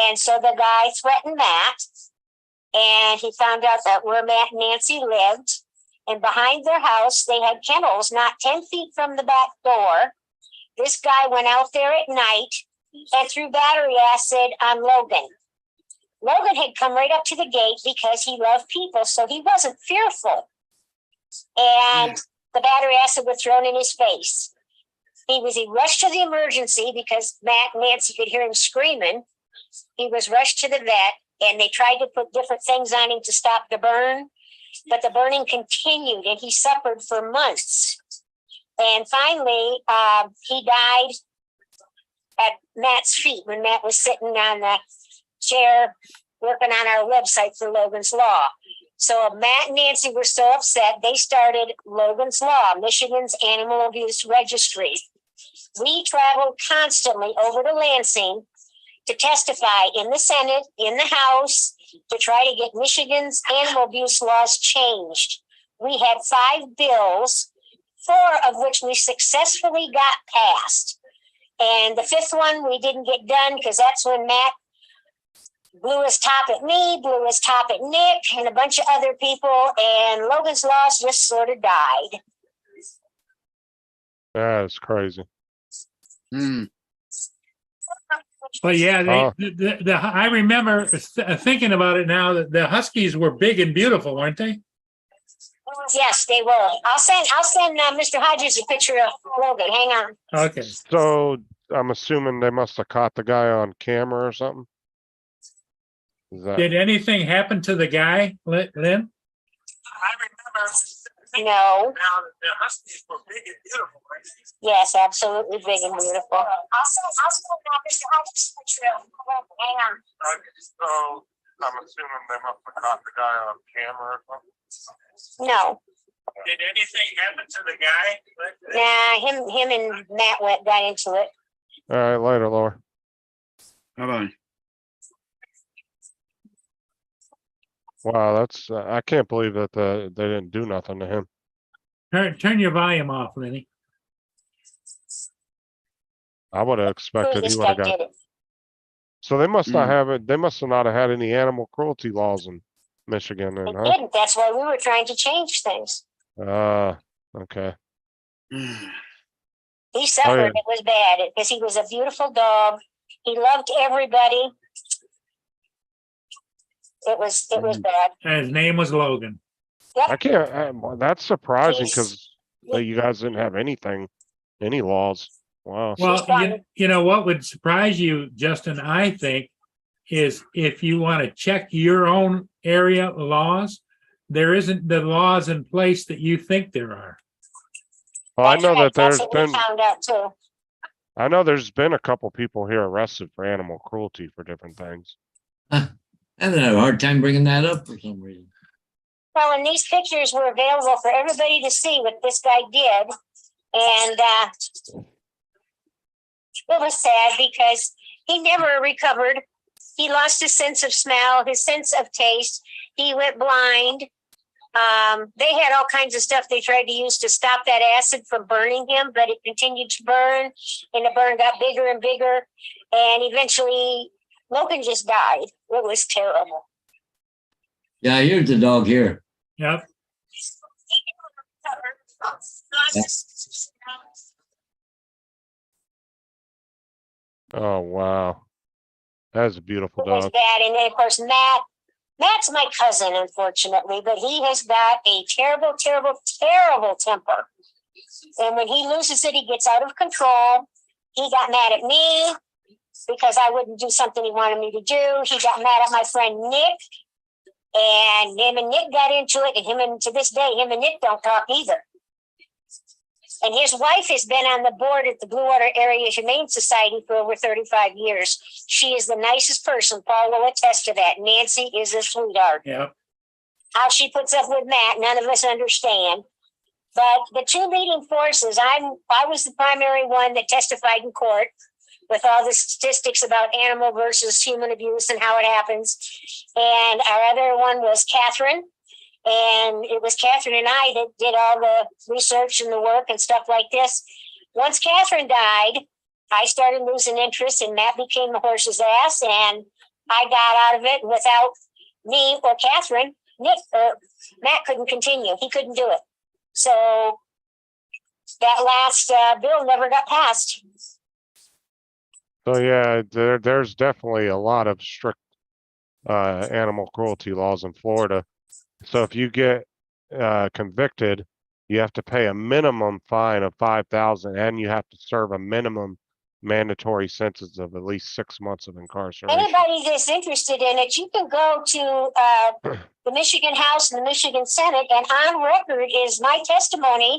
And so the guy threatened Matt, and he found out that where Matt and Nancy lived, and behind their house, they had kennels not 10 feet from the back door. This guy went out there at night and threw battery acid on Logan. Logan had come right up to the gate because he loved people, so he wasn't fearful. And the battery acid was thrown in his face. He rushed to the emergency because Matt and Nancy could hear him screaming. He was rushed to the vet, and they tried to put different things on him to stop the burn, but the burning continued, and he suffered for months. And finally, he died at Matt's feet when Matt was sitting on the chair working on our website for Logan's Law. So Matt and Nancy were so upset, they started Logan's Law, Michigan's Animal Abuse Registry. We traveled constantly over to Lansing to testify in the Senate, in the House, to try to get Michigan's animal abuse laws changed. We had 5 bills, 4 of which we successfully got passed. And the 5th one we didn't get done because that's when Matt blew his top at me, blew his top at Nick, and a bunch of other people, and Logan's laws just sort of died. That's crazy. Hmm. But yeah, Oh. I remember thinking about it now that the Huskies were big and beautiful, weren't they? Yes, they were. I'll send Mr. Hodges a picture of Logan. Hang on. Okay. So I'm assuming they must have caught the guy on camera or something. Is that, Did anything happen to the guy, Lynn? No. The Huskies were big and beautiful, right? Yes, absolutely big and beautiful. I'll send Mr. Hodges a picture of Logan. Hang on. so I'm assuming they must have caught the guy on camera or something. No. Did anything happen to the guy? Nah, him and Matt got into it. All right, later, Laura. Bye-bye. Wow, that's I can't believe that they didn't do nothing to him. Turn your volume off, Lenny. I would have expected he This would guy have got. did it. So they must not have it. They must have not have had any animal cruelty laws in Michigan, then, It huh? didn't. That's why we were trying to change things. Okay. He suffered. yeah. It was bad because he was a beautiful dog. He loved everybody. It was bad. And his name was Logan. I can't. That's surprising He's- because you guys didn't have any laws. Wow. Well, fine. you know what would surprise you, Justin, I think, is if you want to check your own area laws, there isn't the laws in place that you think there are. Well, I That's know right. that That's there's what we been. found out too. I know there's been a couple people here arrested for animal cruelty for different things. I haven't had a hard time bringing that up for some reason. Well, and these pictures were available for everybody to see what this guy did. And it was sad because he never recovered. He lost his sense of smell, his sense of taste. He went blind. They had all kinds of stuff they tried to use to stop that acid from burning him, but it continued to burn, and the burn got bigger and bigger. And eventually, Logan just died. It was terrible. Yeah, here's the dog here. Yep. Oh wow, that's a beautiful It was dog. bad. And then, of course, Matt's my cousin, unfortunately, but he has got a terrible, terrible, terrible temper. And when he loses it, he gets out of control. He got mad at me because I wouldn't do something he wanted me to do. He got mad at my friend Nick. And him and Nick got into it. And to this day, him and Nick don't talk either. And his wife has been on the board at the Blue Water Area Humane Society for over 35 years. She is the nicest person. Paul will attest to that. Nancy is a sweetheart. Yeah. How she puts up with Matt, none of us understand. But the two leading forces, I was the primary one that testified in court with all the statistics about animal versus human abuse and how it happens. And our other one was Catherine. And it was Catherine and I that did all the research and the work and stuff like this. Once Catherine died, I started losing interest and Matt became the horse's ass. And I got out of it without me or Catherine. Matt couldn't continue. He couldn't do it. So that last bill never got passed. So yeah, there's definitely a lot of strict animal cruelty laws in Florida. So if you get convicted, you have to pay a minimum fine of $5,000 and you have to serve a minimum mandatory sentence of at least 6 months of incarceration. Anybody that's interested in it, you can go to the Michigan House and the Michigan Senate, and on record is my testimony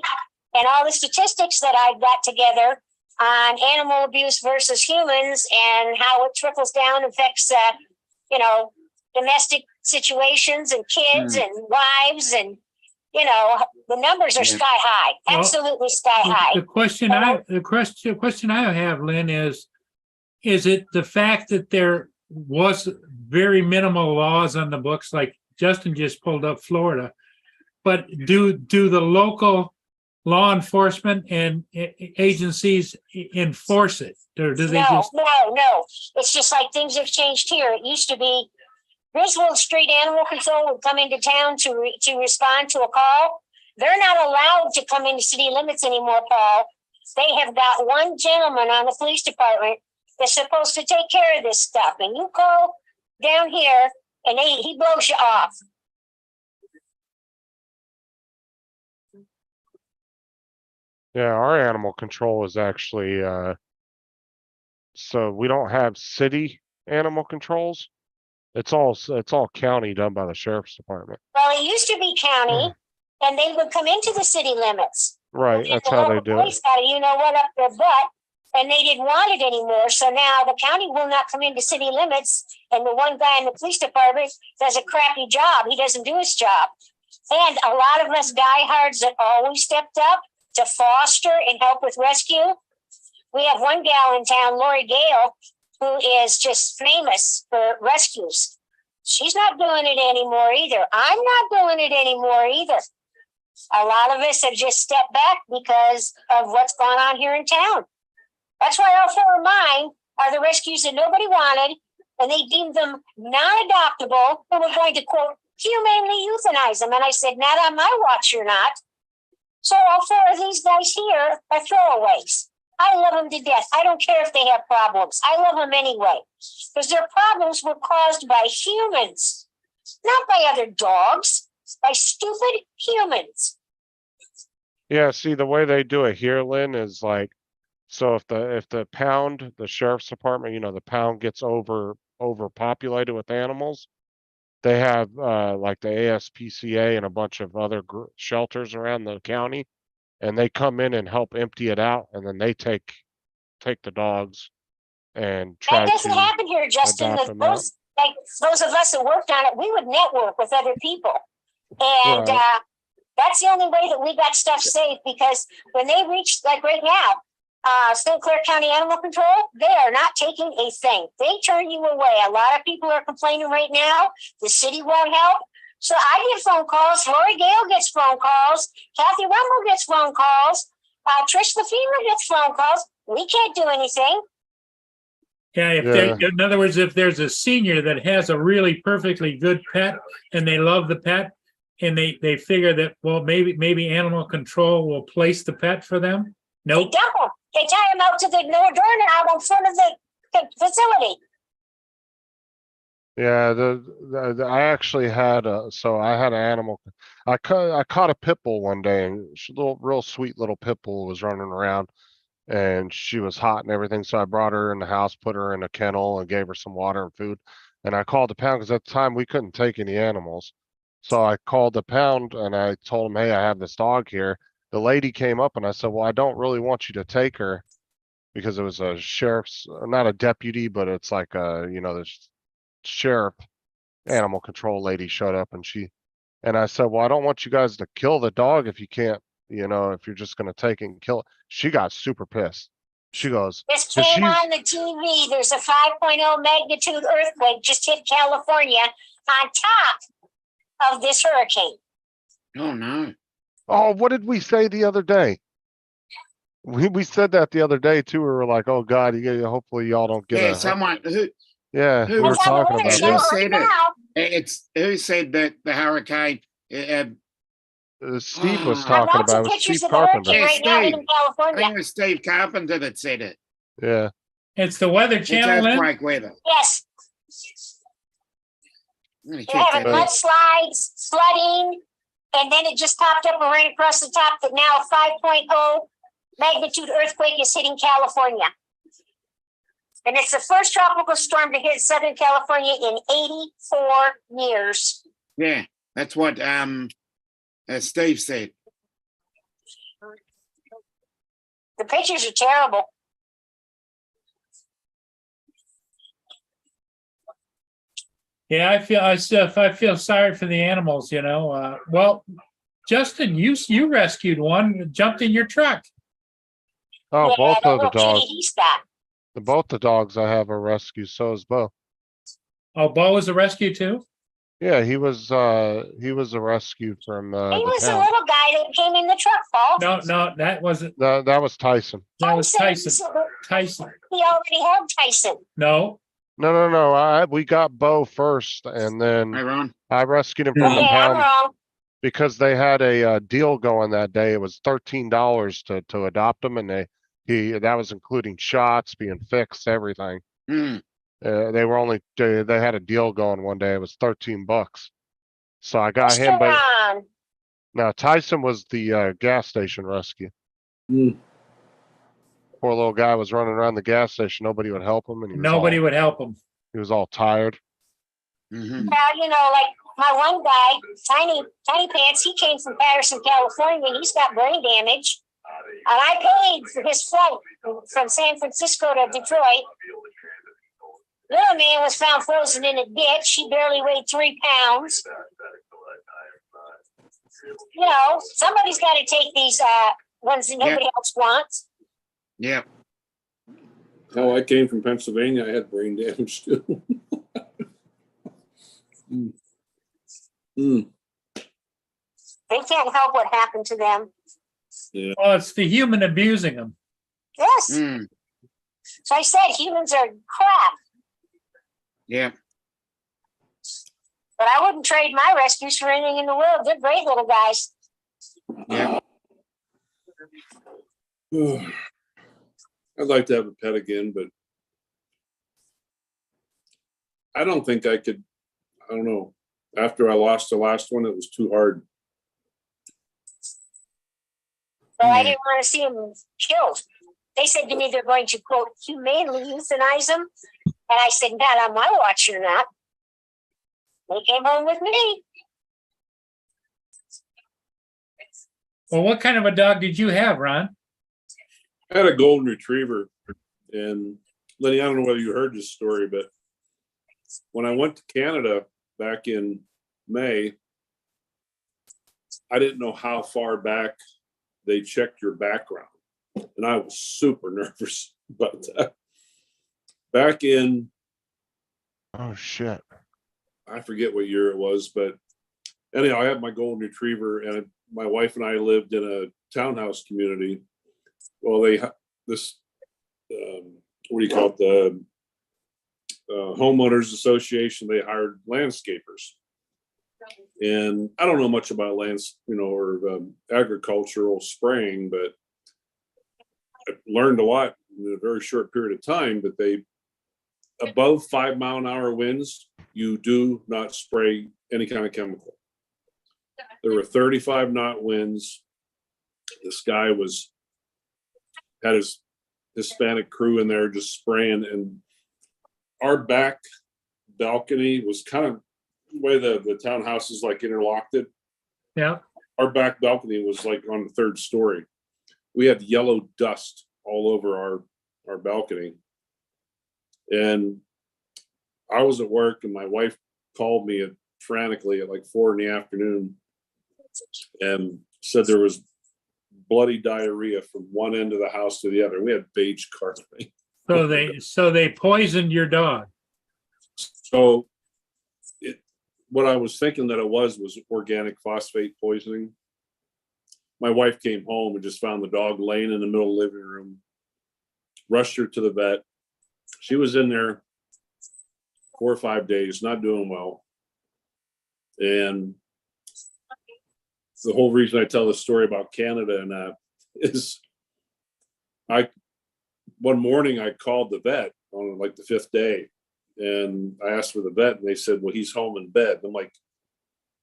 and all the statistics that I've got together on animal abuse versus humans and how it trickles down, affects, domestic situations and kids and wives, and the numbers are sky high, absolutely sky high. The question I have, Lynn, is it the fact that there was very minimal laws on the books, like Justin just pulled up Florida, but do the local law enforcement and agencies enforce it, or do they just? No. It's just like things have changed here. It used to be Griswold Street Animal Control would come into town to respond to a call. They're not allowed to come into city limits anymore, Paul. They have got one gentleman on the police department that's supposed to take care of this stuff. And you call down here and he blows you off. Yeah, our animal control is actually, so we don't have city animal controls. It's all county done by the sheriff's department. Well, it used to be county, and they would come into the city limits. Right, that's how they do it. Up their butt, and they didn't want it anymore. So now the county will not come into city limits, and the one guy in the police department does a crappy job. He doesn't do his job. And a lot of us diehards that always stepped up to foster and help with rescue. We have one gal in town, Lori Gale, who is just famous for rescues. She's not doing it anymore either. I'm not doing it anymore either. A lot of us have just stepped back because of what's going on here in town. That's why all four of mine are the rescues that nobody wanted, and they deemed them non-adoptable, and we're going to, quote, humanely euthanize them. And I said, not on my watch, you're not. So all four of these guys here are throwaways. I love them to death. I don't care if they have problems. I love them anyway, because their problems were caused by humans, not by other dogs, by stupid humans. Yeah, see, the way they do it here, Lynn, is like, so if the pound, the sheriff's department, the pound gets overpopulated with animals, they have like the ASPCA and a bunch of other shelters around the county. And they come in and help empty it out, and then they take the dogs and try to. That doesn't happen here, Justin. Those of us that worked on it, we would network with other people, and that's the only way that we got stuff safe. Because when they reach, like right now, St. Clair County Animal Control, they are not taking a thing. They turn you away. A lot of people are complaining right now. The city won't help. So I get phone calls. Lori Gale gets phone calls. Kathy Rumble gets phone calls. Trish the Femur gets phone calls. We can't do anything. Yeah, in other words, if there's a senior that has a really perfectly good pet and they love the pet, and they figure that, well, maybe animal control will place the pet for them. Nope. They dump them. They tie them out to the doorknob in front of the facility. Yeah, I actually had I had an animal. I caught a pit bull one day, and real sweet little pit bull was running around, and she was hot and everything. So I brought her in the house, put her in a kennel, and gave her some water and food. And I called the pound because at the time we couldn't take any animals. So I called the pound and I told him, hey, I have this dog here. the lady came up and I said, well, I don't really want you to take her because it was a sheriff's, not a deputy, but it's like the sheriff animal control lady showed up and I said, well, I don't want you guys to kill the dog if you can't, if you're just going to take it and kill it. She got super pissed. She goes, This 'cause came she's- on the TV. There's a 5.0 magnitude earthquake just hit California on top of this hurricane. Oh, no. oh, what did we say the other day? We said that the other day too. We were like, oh God, hopefully y'all don't get Yeah, a, someone yeah, who we were That's on the talking Weather about Channel that. right Who said it? now. it's who said that the hurricane Steve was Ah. I'm talking watching about it. Was pictures Steve of the hurricane Carpenter. Yeah, right now Steve. in I California. think it was Steve Carpenter that said it. Yeah. It's the Weather It's Channel, then? earthquake weather. Yes, I'm gonna you're check having that out. mudslides, flooding, and then it just popped up and ran across the top that now a 5.0 magnitude earthquake is hitting California. And it's the first tropical storm to hit Southern California in 84 years. Yeah, that's what Steve said. The pictures are terrible. Yeah, I feel sorry for the animals, well, Justin, you rescued one, jumped in your truck. Oh, Yeah, both that of the little kitty dogs, he's got. both the dogs I have are rescues. So is Bo. Oh, Bo was a rescue too? Yeah, he was a rescue from He the was a town. little guy that came in the truck, Paul. No, that wasn't, That was Tyson. that was Tyson. Tyson. He already had Tyson. No, No. We got Bo first, and Hey, then Ron. I rescued him from the Yeah, I'm pound wrong. because they had a deal going that day. It was $13 to adopt him, and that was including shots, being fixed, everything. Hmm. They had a deal going one day. It was $13. So I got Mr. him, but Ron. now Tyson was the gas station rescue. Hmm. Poor little guy was running around the gas station. Nobody would help him, and nobody would help him. he was all tired. Mhm. Well, like my one guy, Tiny Pants, he came from Patterson, California, and he's got brain damage. And I paid for his flight from San Francisco to Detroit. Little man was found frozen in a ditch. He barely weighed 3 pounds. Somebody's got to take these ones that nobody else wants. Yeah. Oh, I came from Pennsylvania. I had brain damage too. They can't help what happened to them. Well, it's the human abusing them. Yes. Mm. So I said humans are crap, Yeah. but I wouldn't trade my rescues for anything in the world. They're great little guys. Yeah. I'd like to have a pet again, but I don't think I could. I don't know. After I lost the last one, it was too hard. But I Yeah. didn't want to see them killed. They said to me they're going to, quote, humanely euthanize them. And I said, not on my watch, you're not. They came home with me. Well, what kind of a dog did you have, Ron? I had a golden retriever, and Lenny, I don't know whether you heard this story, but when I went to Canada back in May, I didn't know how far back they checked your background, and I was super nervous about that. Back in, Oh shit. I forget what year it was, but anyhow, I had my golden retriever, and my wife and I lived in a townhouse community. Well, what do you call it? The homeowners association, they hired landscapers. And I don't know much about agricultural spraying, but I learned a lot in a very short period of time that above 5 mile an hour winds, you do not spray any kind of chemical. There were 35 knot winds. This guy had his Hispanic crew in there just spraying, and our back balcony was kind of the way the townhouse is like interlocked it. Yeah. our back balcony was like on the third story. We had yellow dust all over our balcony. And I was at work and my wife called me frantically at like 4 p.m. and said there was bloody diarrhea from one end of the house to the other. We had beige carpeting. So they poisoned your dog. So what I was thinking that it was organic phosphate poisoning. My wife came home and just found the dog laying in the middle of the living room, rushed her to the vet. She was in there 4 or 5 days, not doing well. And the whole reason I tell this story about Canada and that is one morning I called the vet on like the 5th day and I asked for the vet and they said, well, he's home in bed. I'm like,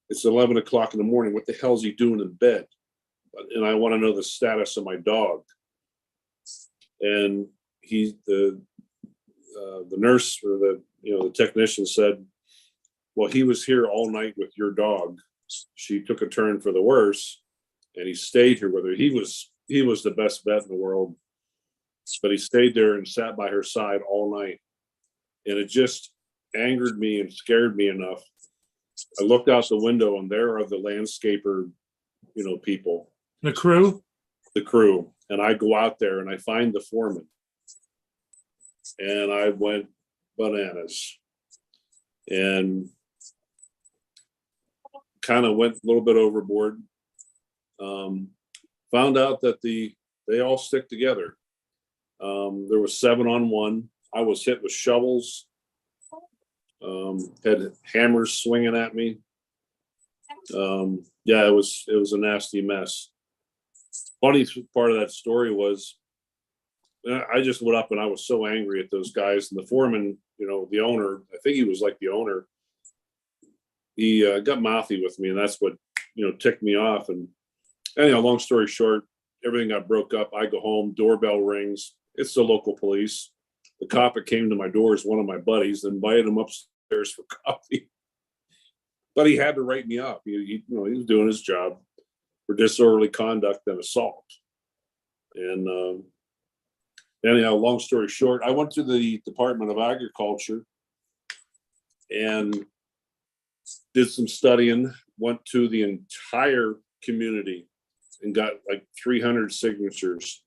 it's 11 o'clock in the morning. What the hell is he doing in bed? And I want to know the status of my dog. And the nurse or the technician said, well, he was here all night with your dog. She took a turn for the worse and he stayed here with her. He was the best vet in the world, but he stayed there and sat by her side all night. And it just angered me and scared me enough. I looked out the window and there are the landscaper, people. The crew? The crew. And I go out there and I find the foreman. And I went bananas. And kind of went a little bit overboard. Found out that they all stick together. There was 7 on 1. I was hit with shovels, had hammers swinging at me. Yeah, it was a nasty mess. Funny part of that story was I just went up and I was so angry at those guys and the foreman, the owner, I think he was like the owner. He got mouthy with me and that's what, ticked me off. And anyhow, long story short, everything got broke up. I go home, doorbell rings. It's the local police. The cop that came to my door is one of my buddies, invited him upstairs for coffee. But he had to write me up. He was doing his job for disorderly conduct and assault. And anyhow, long story short, I went to the Department of Agriculture and did some studying, went to the entire community and got like 300 signatures.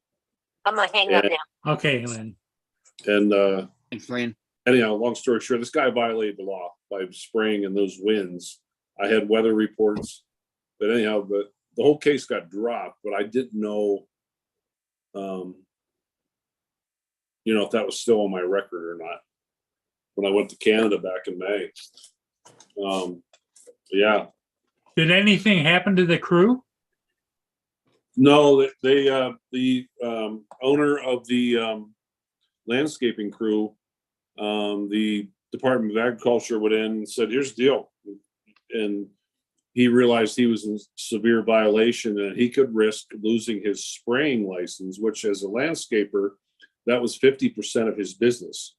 I'm gonna hang up now. Okay, Lynn. And Thanks, Lynn. anyhow, long story short, this guy violated the law by spraying in those winds. I had weather reports, but anyhow, the whole case got dropped, but I didn't know, if that was still on my record or not when I went to Canada back in May. Yeah. Did anything happen to the crew? No, the owner of the landscaping crew, the Department of Agriculture went in and said, here's the deal. And he realized he was in severe violation and he could risk losing his spraying license, which as a landscaper, that was 50% of his business.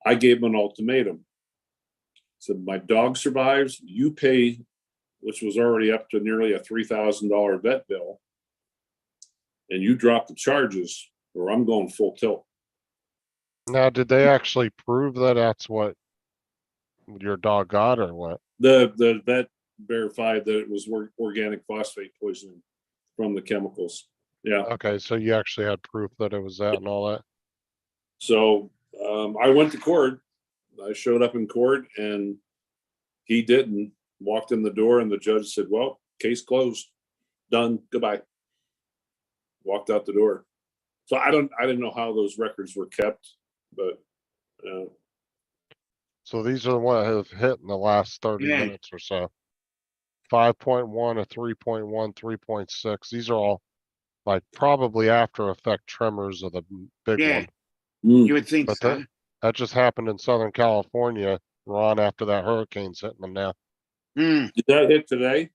I gave him an ultimatum. Said, my dog survives, you pay, which was already up to nearly a $3,000 vet bill, and you drop the charges or I'm going full tilt. Now, did they actually prove that that's what your dog got or what? The vet verified that it was organic phosphate poisoning from the chemicals. Yeah. Okay, so you actually had proof that it was that and all that? So I went to court. I showed up in court and he didn't. Walked in the door and the judge said, well, case closed, done, goodbye. Walked out the door. So I didn't know how those records were kept, but So these are the ones that have hit in the last 30 Yeah. minutes or so. 5.1, a 3.1, 3.6. These are all like probably after effect tremors of the big Yeah. one. You would think But so. that just happened in Southern California, Ron, after that hurricane's hitting them now. Hmm. did that hit today?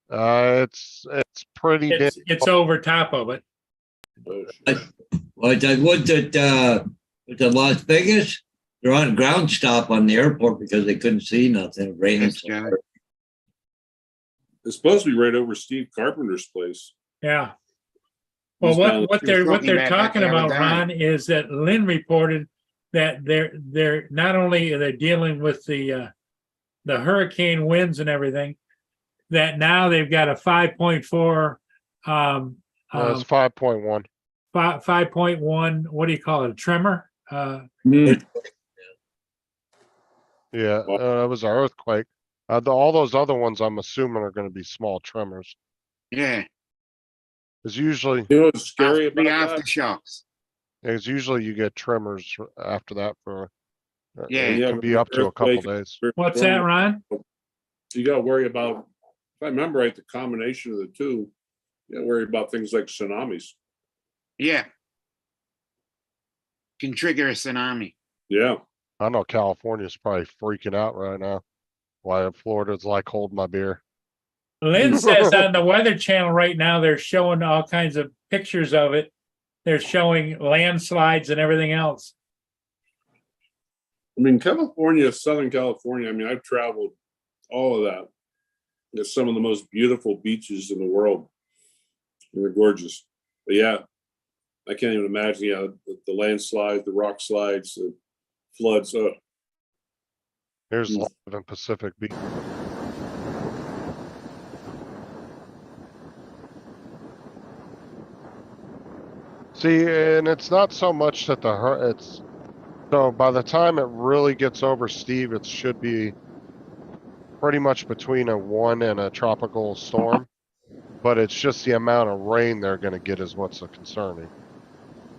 It's pretty big. It's over top of it. Well, that was at Las Vegas. They're on ground stop on the airport because they couldn't see nothing. It rained. Yes, so Joe. hard. It's supposed to be right over Steve Carpenter's place. Yeah. Well, He's down- what He was they're talking about that talking the other about, day. Ron, is that Lynn reported that they're not only are they dealing with the hurricane winds and everything, that now they've got a 5.4 It's 5.1. 5.1, what do you call it, a tremor? Yeah, it was an earthquake. All those other ones, I'm assuming, are going to be small tremors. Yeah, It's usually You know what's scary the about that? aftershocks. you get tremors after that for. Yeah. It can be up to a couple days. What's that, Ron? You gotta worry about, if I remember right, the combination of the two, you gotta worry about things like tsunamis. Yeah. Can trigger a tsunami. Yeah. I know California's probably freaking out right now. Why Florida's like, hold my beer. Lynn says on the Weather Channel right now, they're showing all kinds of pictures of it. They're showing landslides and everything else. I mean, California, Southern California, I mean, I've traveled all of that. It's some of the most beautiful beaches in the world. And they're gorgeous. But yeah, I can't even imagine, the landslides, the rock slides, the floods. Here's live in Pacific Beach. See, and it's not so much that it's so by the time it really gets over Steve, it should be pretty much between a 1 and a tropical storm, but it's just the amount of rain they're going to get is what's concerning.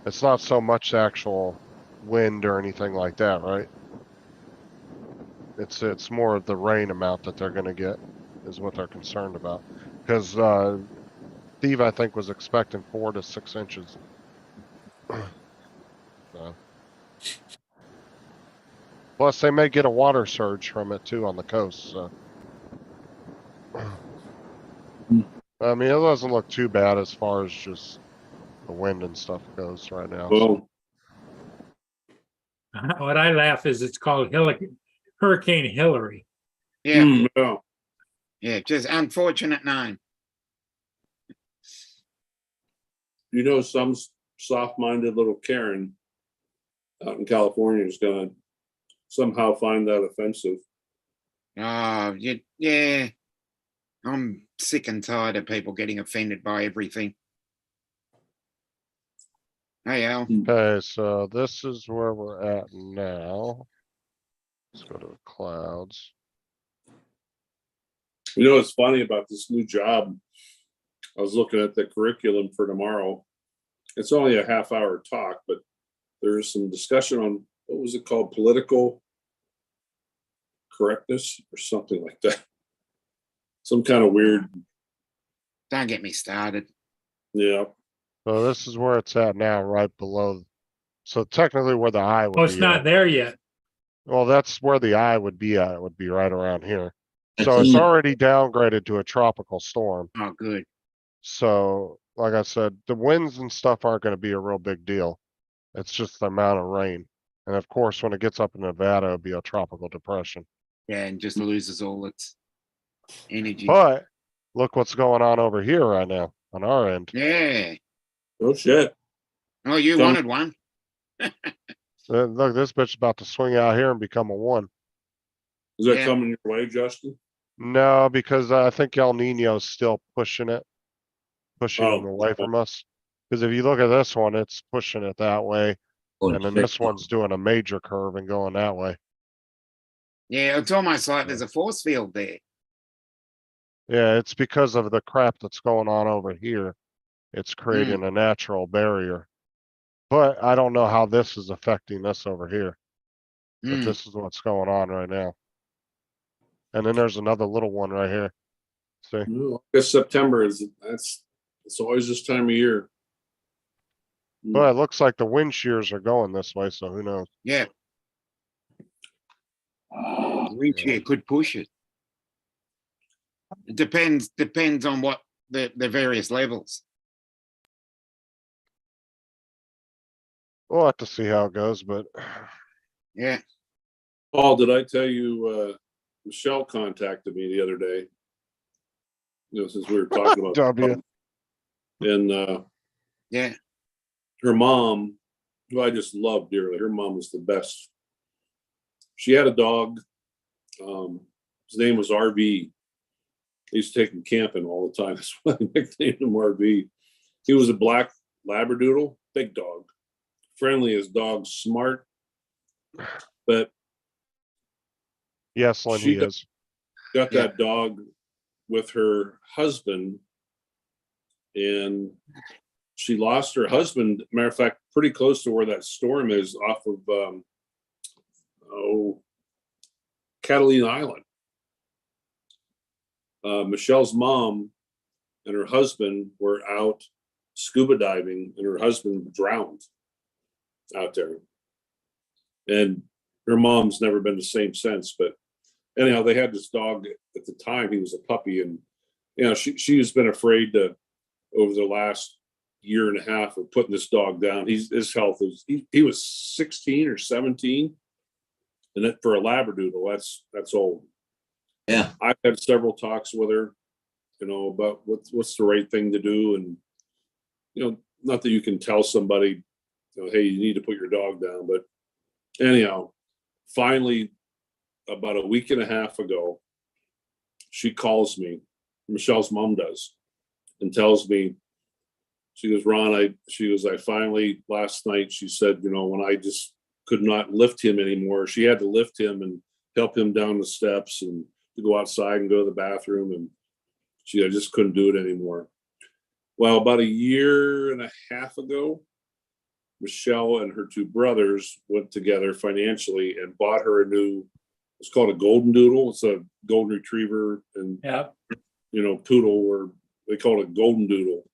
It's not so much the actual wind or anything like that, right? It's more of the rain amount that they're going to get is what they're concerned about. Because Steve, I think, was expecting 4 to 6 inches. So. Plus, they may get a water surge from it too on the coast. So. I mean, it doesn't look too bad as far as just the wind and stuff goes right now. Well, What I laugh is it's called Hurricane Hillary. Yeah, yeah. yeah, just unfortunate name. You know, some soft-minded little Karen out in California is gonna somehow find that offensive. Oh, yeah. I'm sick and tired of people getting offended by everything. Hey, Al. Okay, so this is where we're at now. Let's go to the clouds. You know what's funny about this new job? I was looking at the curriculum for tomorrow. It's only a half-hour talk, but there's some discussion on, what was it called? Political correctness or something like that. Some kind of weird, Don't get me started. yeah. So this is where it's at now, right below. So technically where the eye would Oh, it's be not at. there yet. Well, that's where the eye would be at. It would be right around here. So That's it's it. already downgraded to a tropical storm. Oh, good. So, like I said, the winds and stuff aren't going to be a real big deal. It's just the amount of rain. And of course, when it gets up in Nevada, it'll be a tropical depression. Yeah, and just loses all its energy. But look what's going on over here right now on our end. Yeah. Oh, shit. Oh, you Don't- wanted one. Look, this bitch is about to swing out here and become a 1. Is that Yeah. coming your way, Justin? No, because I think El Nino's still pushing them away from us. Because if you look at this one, it's pushing it that way. And then this one's doing a major curve and going that way. Yeah, it's almost like there's a force field there. Yeah, it's because of the crap that's going on over here. It's creating a natural barrier. But I don't know how this is affecting this over here. But Mm. this is what's going on right now. And then there's another little one right here. See? No, I guess September it's always this time of year. But it looks like the wind shears are going this way, so who knows? Yeah. Wind shear could push it. It depends on what the various levels. We'll have to see how it goes, but Yeah. Paul, did I tell you, Michelle contacted me the other day? since we were talking about W. and Yeah. her mom, who I just love dearly. Her mom was the best. She had a dog. His name was RV. I used to take him camping all the time. That's why I nicknamed him RV. He was a black Labradoodle, big dog, friendly as dogs, smart. But Yes, Lynn, she he is. got Yeah. that dog with her husband, and she lost her husband. Matter of fact, pretty close to where that storm is, off of Catalina Island. Michelle's mom and her husband were out scuba diving, and her husband drowned out there. And her mom's never been the same since. But anyhow, they had this dog at the time. He was a puppy, and she's been afraid to, over the last year and a half, of putting this dog down. His health is he was 16 or 17, and that for a Labradoodle, that's old. Yeah. I've had several talks with her, about what's the right thing to do, and not that you can tell somebody, hey, you need to put your dog down, but anyhow, finally, about a week and a half ago, she calls me, Michelle's mom does, and tells me, she goes, Ron, I finally, last night, she said, when I just could not lift him anymore, she had to lift him and help him down the steps and to go outside and go to the bathroom, and I just couldn't do it anymore. Well, about a year and a half ago, Michelle and her two brothers went together financially and bought her it's called a golden doodle. It's a golden retriever and, Yeah. poodle, or they call it a golden doodle.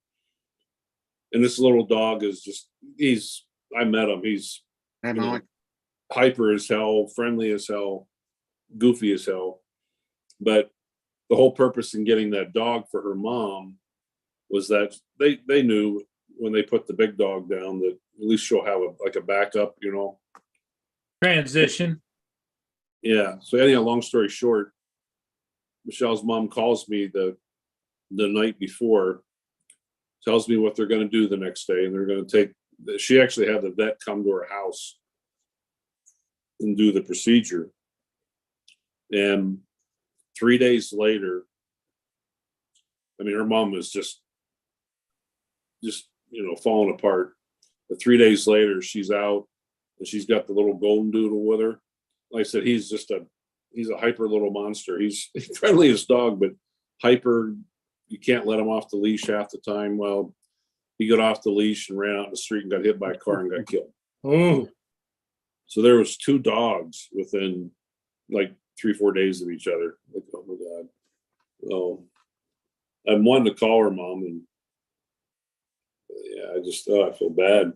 And this little dog is I met him. He's hyper as hell, friendly as hell, goofy as hell. But the whole purpose in getting that dog for her mom was that they knew when they put the big dog down that at least she'll have a backup, Transition. Yeah. So anyhow, long story short, Michelle's mom calls me the night before, tells me what they're going to do the next day, and they're going to she actually had the vet come to her house and do the procedure. And 3 days later, her mom was just falling apart. But 3 days later, she's out and she's got the little golden doodle with her. Like I said, he's a hyper little monster. He's friendliest dog, but hyper. You can't let him off the leash half the time. Well, he got off the leash and ran out in the street and got hit by a car and got killed. Oh, So there was two dogs within like 3-4 days of each other. Like, oh my God. Oh, I wanted to call her mom, and yeah, I feel bad.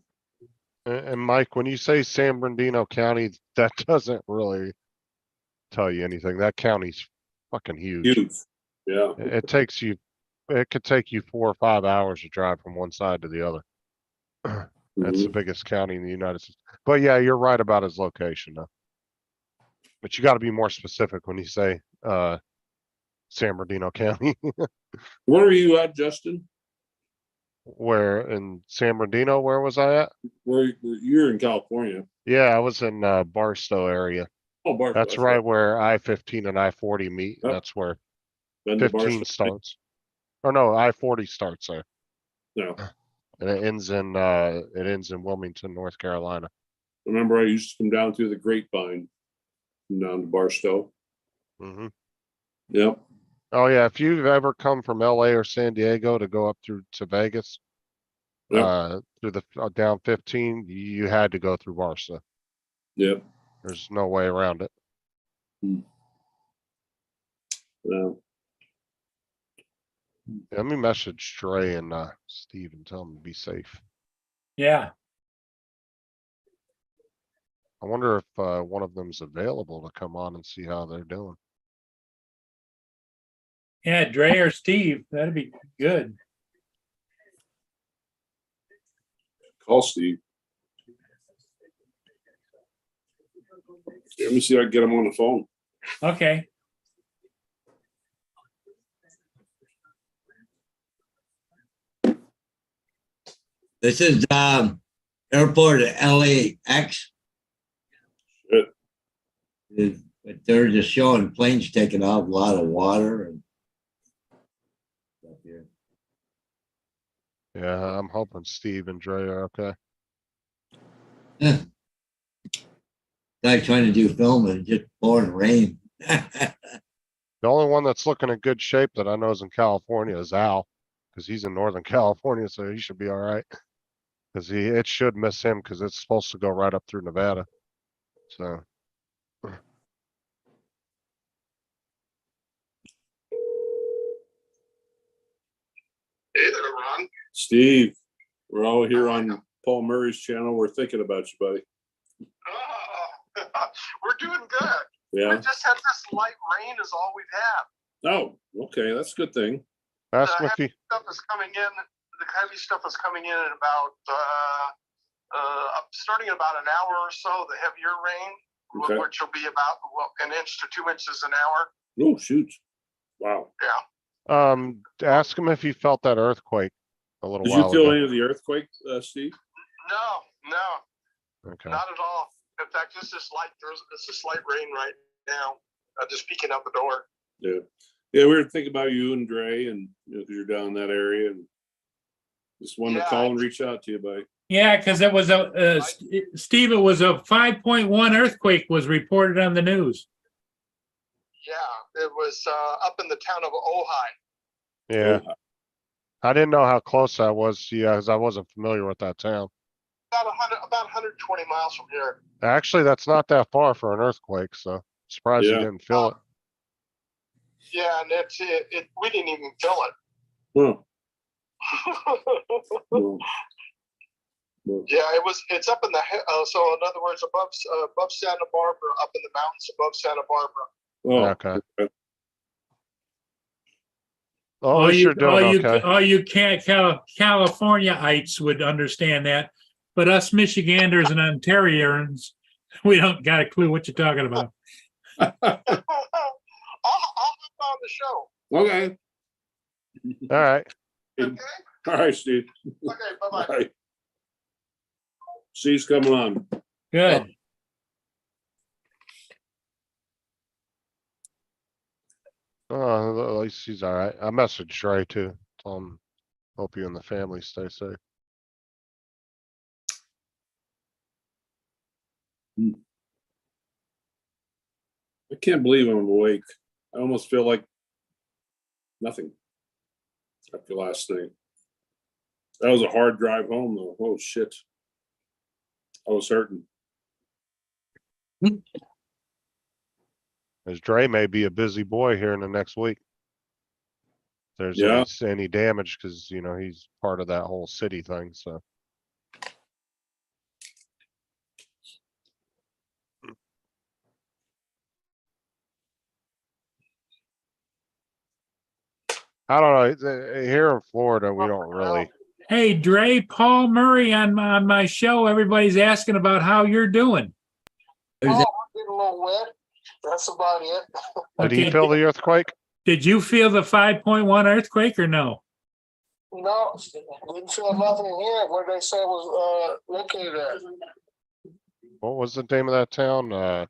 And Mike, when you say San Bernardino County, that doesn't really tell you anything. That county's fucking huge. Huge. Yeah. It could take you 4 or 5 hours to drive from one side to the other. That's the Mhm. biggest county in the United States. But yeah, you're right about his location though. But you got to be more specific when you say San Bernardino County. Where are you at, Justin? Where in San Bernardino, where was I at? Where you're in California? Yeah, I was in Barstow area. Oh, Barstow. That's right where I-15 and I-40 meet. Yep. That's where Been to 15 Barstow. starts. Or no, I-40 starts there. No. And it ends in Wilmington, North Carolina. Remember, I used to come down through the Grapevine, down to Barstow. Hmm. Yep. Oh yeah, if you've ever come from LA or San Diego to go up through to Vegas, Yep. through the down 15, you had to go through Barstow. Yep. There's no way around it. No. Let me message Trey and Steve and tell them to be safe. yeah. I wonder if one of them's available to come on and see how they're doing. Yeah, Dre or Steve, that'd be good. Call Steve. Let me see if I can get him on the phone. Okay. This is airport at LAX. Shit. But they're just showing planes taking off, a lot of water and stuff here. Yeah, I'm hoping Steve and Dre are okay. Yeah. Guy trying to do film and just pouring rain. The only one that's looking in good shape that I know is in California is Al, because he's in Northern California, so he should be all right. Because it should miss him because it's supposed to go right up through Nevada. So. Hey there, Ron. Steve, we're all here on Paul Murray's channel. We're thinking about you, buddy. Oh, we're doing good. We Yeah. just had this light rain is all we've had. Oh, okay. That's a good thing. Ask him if heavy he, stuff is coming in. The heavy stuff is coming in at about starting in about an hour or so. The heavier rain, Okay. which will be about an inch to 2 inches an hour. Oh, shoot. Wow. ask him if he felt that earthquake a little Did you while feel ago. any of the earthquake, Steve? No, Okay. not at all. In fact, it's just light rain right now. Just peeking out the door. Yeah. Yeah, we were thinking about you and Dre, and because you're down in that area, and just wanted to Yeah, call and reach out to you, buddy. Yeah, because it was Steve, it was a 5.1 earthquake was reported on the news. Yeah, it was up in the town of Ojai. Yeah. I didn't know how close that was. Yeah, because I wasn't familiar with that town. About 120 miles from here. Actually, that's not that far for an earthquake, so surprised you Yeah. didn't feel it. Yeah, and we didn't even feel it. Huh. Well, Yeah, it's up in the so in other words above Santa Barbara, up in the mountains above Santa Barbara. oh, Okay. okay. Oh, at least you're doing okay. All you Californiaites would understand that, but us Michiganders and Ontarians, we don't got a clue what you're talking about. I'll hop on the show. Okay. All right. Okay. All right, Steve. Okay. Bye bye. Bye. Steve's coming on. Good. Oh, at least he's all right. I messaged Dre too. Told him, hope you and the family stay safe. I can't believe I'm awake. I almost feel like nothing after last night. That was a hard drive home, though. Oh, shit. I was hurting. As Dre may be a busy boy here in the next week. If there's Yeah. any damage, because you know he's part of that whole city thing. So I don't know. Here in Florida, we don't really. Hey, Dre, Paul Murray on my show. Everybody's asking about how you're doing. Oh, we're getting a little wet. That's about it. Did he Okay, feel the earthquake? Did you feel the 5.1 earthquake or no? No, didn't feel nothing in here. Where they say was located at. What was the name of that town?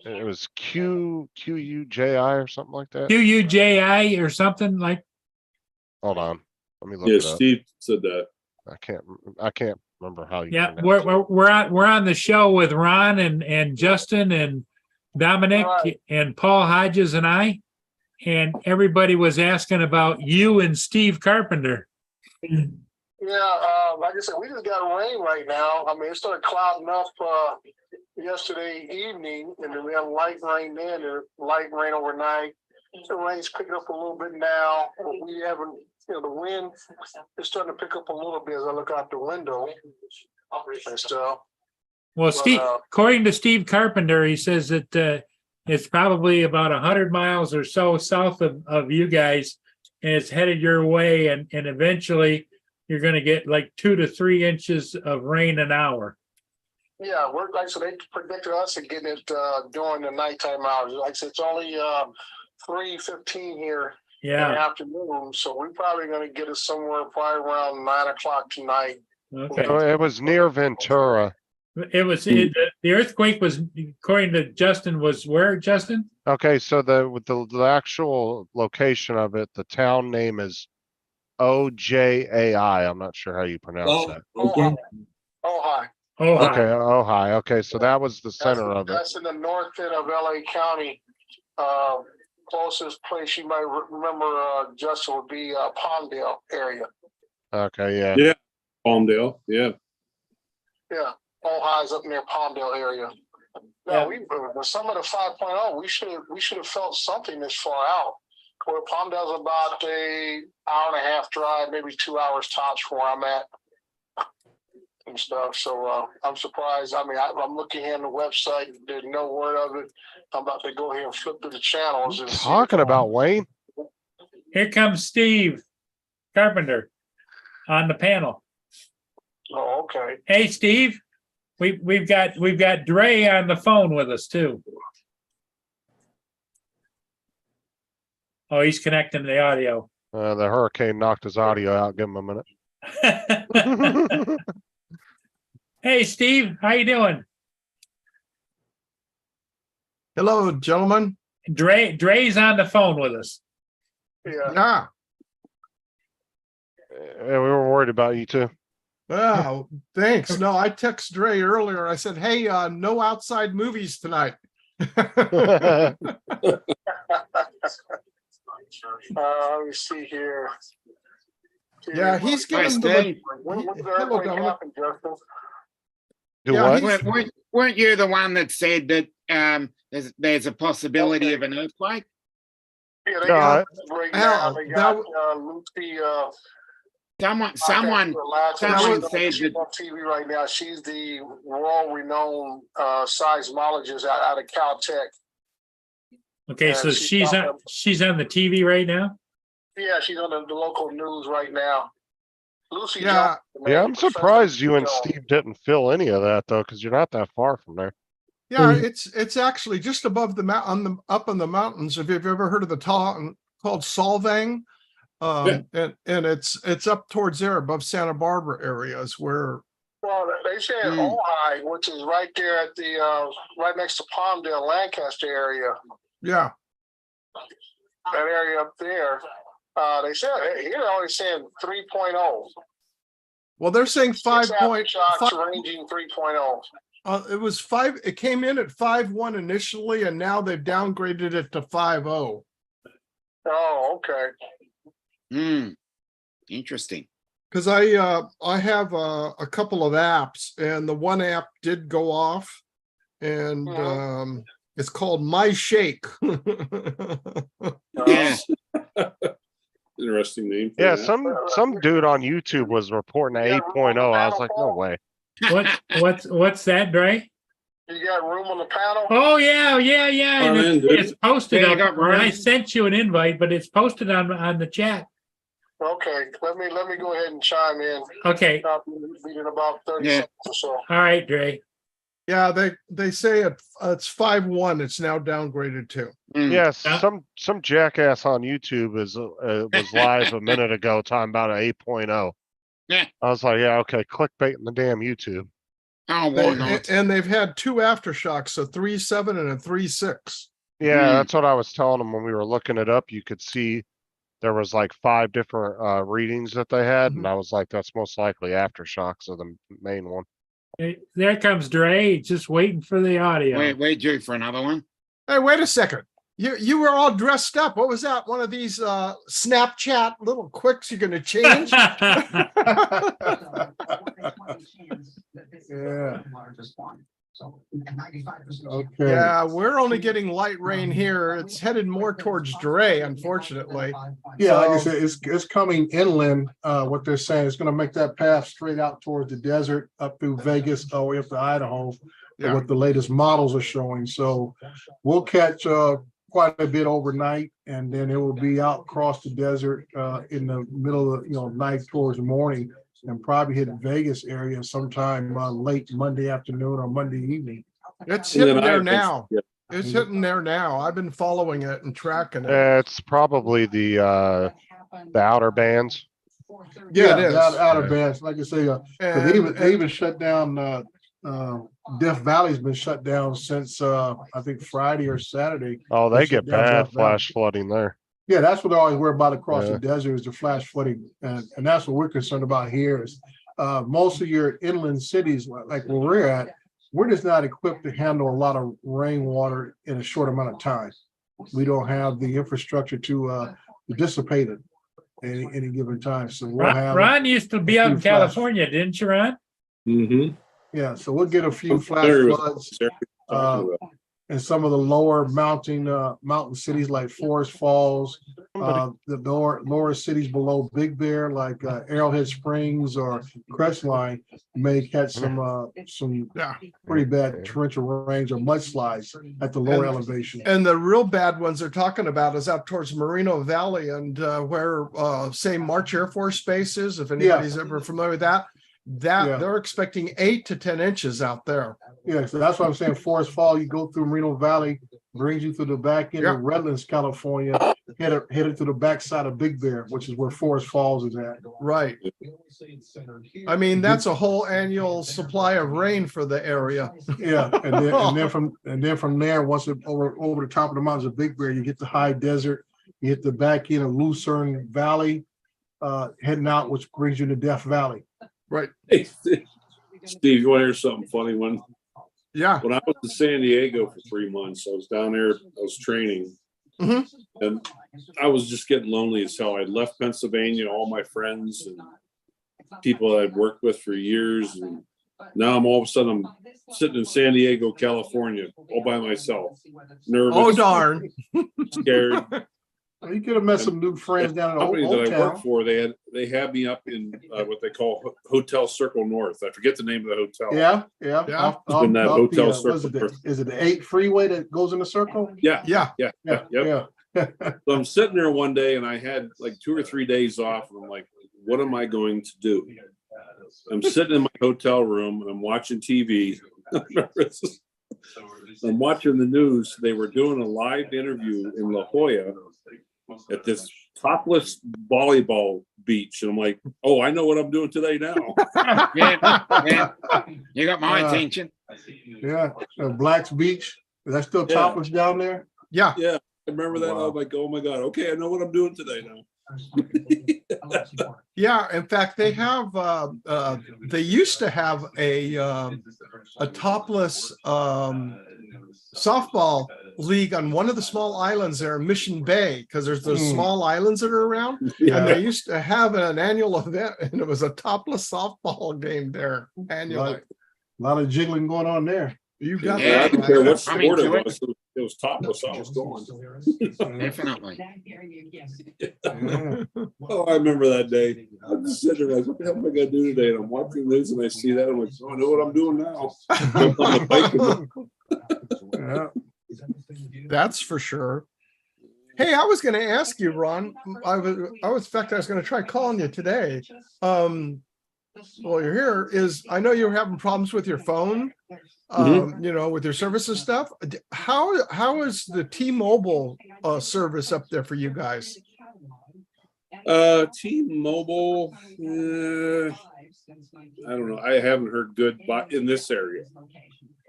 It was QUJI or something like that. QUJI or something like? Hold on, let me look Yeah, it up. Steve said that. I can't remember how you. Yeah, pronounce it. we're on the show with Ron and Justin and Dominic Right. and Paul Hodges and I, and everybody was asking about you and Steve Carpenter. Yeah, like I said, we just got rain right now. I mean, it started clouding up yesterday evening, and then we had light rain then, and light rain overnight. The rain's picking up a little bit now. We haven't, the wind is starting to pick up a little bit as I look out the window and stuff. Well, Steve, But, according to Steve Carpenter, he says that it's probably about 100 miles or so south of you guys, and it's headed your way, and eventually you're going to get like 2 to 3 inches of rain an hour. Yeah, we're like so they predicted us to getting it during the nighttime hours. Like I said, it's only 3:15 here the Yeah, afternoon. So we're probably gonna get it somewhere probably around 9 o'clock tonight. okay. So it was near Ventura. It was, the earthquake was, according to Justin, was where, Justin? Okay, so with the actual location of it, the town name is OJAI. I'm not sure how you pronounce Oh, that. okay. Oh, hi. Oh, Okay, Ojai. Okay, so that was the center of it. That's in the north end of LA County. Closest place you might remember, Justin, would be Palmdale area. Okay, yeah. Yeah. Palmdale, yeah. Yeah, Ojai's up near Palmdale area. Yeah. No, with some of the 5.0, we should have felt something this far out. Where Palmdale's about a hour and a half drive, maybe 2 hours tops from where I'm at. And stuff. So I'm surprised. I mean, I'm looking here on the website. There's no word of it. I'm about to go here and flip through the channels. And see. Talking about Wayne. here comes Steve Carpenter on the panel. Oh, okay. Hey, Steve, we've got Dre on the phone with us too. Oh, he's connecting the audio. The hurricane knocked his audio out. Give him a minute. Hey, Steve, how you doing? Hello, gentlemen. Dre's on the phone with us. Yeah. Yeah. We were worried about you too. Oh, thanks. No, I texted Dre earlier. I said, hey, no outside movies tonight. Let me see here. Yeah, he's Hi, getting Steve. When the Hello, earthquake Dominic. happened, Justin? Do Yeah, what? Weren't you the one that said that there's a possibility Okay. of an earthquake? Yeah, they No, got right now. Al, They that got w- Lucy. Someone someone said she's that. on TV right now. She's the world-renowned seismologist out of Caltech. Okay, Yeah, so she's she's on the TV right now. Yeah, she's on the local news right now. Lucy. Yeah. Johnson, Yeah, man, I'm Professor surprised you and Jones. Steve didn't fill any of that though, because you're not that far from there. Yeah, it's actually just above the mountain, up in the mountains. If you've ever heard of the town called Solvang, and it's up towards there above Santa Barbara areas where. Well, they said Ojai, which is right there at the right next to Palmdale, Lancaster area. Yeah. That area up there. They said here they're only saying 3.0. Well, they're saying 5.5. Aftershocks ranging 3.0. It was 5. It came in at 5.1 initially, and now they've downgraded it to 5.0. Oh, okay. Interesting. Because I have a couple of apps, and the one app did go off, and it's called My Shake. Yeah. Interesting name. for Yeah, that. some dude on YouTube was reporting at 8.0. I was like, no way. What's that, Dre? You got room on the panel? Oh yeah. And Come in, dude. it's posted Yeah, you up. got Or I room. sent you an invite, but it's posted on the chat. Okay, let me go ahead and chime in. Okay, I'll be in about 30 Yeah. seconds or so. all right, Dre. Yeah, they say it's 5.1. It's now downgraded to. Yes, Yeah. some jackass on YouTube was live a minute ago talking about an 8.0. Yeah. I was like, yeah, okay, clickbait in the damn YouTube. Oh, why not? And they've had 2 aftershocks, a 3.7 and a 3.6. Yeah, Hmm. that's what I was telling them when we were looking it up. You could see there was like 5 different readings that they had, and I was like, that's most likely aftershocks of the main one. Hey, there comes Dre, just waiting for the audio. We're due for another one. Hey, wait a second. You were all dressed up. What was that? One of these Snapchat little quicks you're going to change? Yeah. Okay. Yeah, we're only getting light rain here. It's headed more towards Dre, unfortunately. Yeah, like I So- said, it's coming inland. What they're saying is gonna make that path straight out towards the desert, up through Vegas, all the way up to Idaho. Yeah. What the latest models are showing. So we'll catch quite a bit overnight, and then it will be out across the desert in the middle of night towards morning, and probably hit Vegas area sometime late Monday afternoon or Monday evening. It's And then hitting there Idaho- now. yeah, It's hitting there now. I've been following it and tracking it. It's probably the outer bands. Yeah, it is. Outer bands, like I say, 'cause And- they even shut down, Death Valley's been shut down since, I think Friday or Saturday. Oh, they shut get down bad Death Valley. flash flooding there. Yeah, that's what they're always worried about across Yeah. the desert is the flash flooding. And that's what we're concerned about here is, most of your inland cities, like where we're at, we're just not equipped to handle a lot of rainwater in a short amount of time. We don't have the infrastructure to dissipate it any given time. So we'll have. Ron used to be out in few flash- California, didn't you, Ron? Mm-hmm. Yeah, so we'll get a few flash floods. In some of the lower mountain cities like Forest Falls, the lower cities below Big Bear, like Arrowhead Springs or Crestline, may catch some Yeah. pretty bad torrential rains or mudslides at the lower elevation. And the real bad ones they're talking about is out towards Moreno Valley and where say March Air Force Base is, if anybody's ever familiar with that. Yeah. They're expecting 8 to 10 inches out there. Yeah, so that's what I'm saying. Forest Fall, you go through Moreno Valley, brings you to the back end of Redlands, California, headed to the backside of Big Bear, which is where Forest Falls is at. Right. I mean, that's a whole annual supply of rain for the area. Yeah, and then from there, once it over the top of the mountains of Big Bear, you get the high desert, you hit the back end of Lucerne Valley, heading out, which brings you to Death Valley. Right. Hey, Steve, you want to hear something funny? When I was in San Diego for 3 months, I was down there, I was training, and I was just getting lonely as hell. I left Pennsylvania, all my friends and people I'd worked with for years, and now I'm all of a sudden I'm sitting in San Diego, California, all by myself, nervous. Oh, darn. Scared. Well, you could have met some new friends down in The company Old that I work Town. for, they had me up in what they call Hotel Circle North. I forget the name of the hotel. Yeah. Yeah. In that hotel What is circle. it the 8 freeway that goes in the circle? Yeah. Yeah. Yep. So I'm sitting there one day and I had like 2 or 3 days off, and I'm like, what am I going to do? I'm sitting in my hotel room and I'm watching TV. I'm watching the news. They were doing a live interview in La Jolla at this topless volleyball beach. And I'm like, oh, I know what I'm doing today now. Yeah. You got my attention. Yeah, Black's Beach. Is that still Yeah. topless down there? Yeah. Yeah, I remember that. I was like, oh my God. Okay, I know what I'm doing today now. Yeah, in fact, they have they used to have a topless softball league on one of the small islands there in Mission Bay, because there's those small islands that are around. And they used to have an annual event, and it was a topless softball game there annually. A lot of jiggling going on there. You got Yeah, I that. don't care what right. sport it was. It was topless. I was going. Definitely. Oh, I remember that day. I'm just sitting there like, what the hell am I gonna do today? And I'm watching this and I see that. I'm like, oh, I know what I'm doing now. Jump on the bike and- That's for sure. Hey, I was going to ask you, Ron. In fact, I was going to try calling you today. Well, you're here. I know you're having problems with your phone, with your service and stuff. How is the T-Mobile service up there for you guys? T-Mobile, I don't know. I haven't heard good in this area.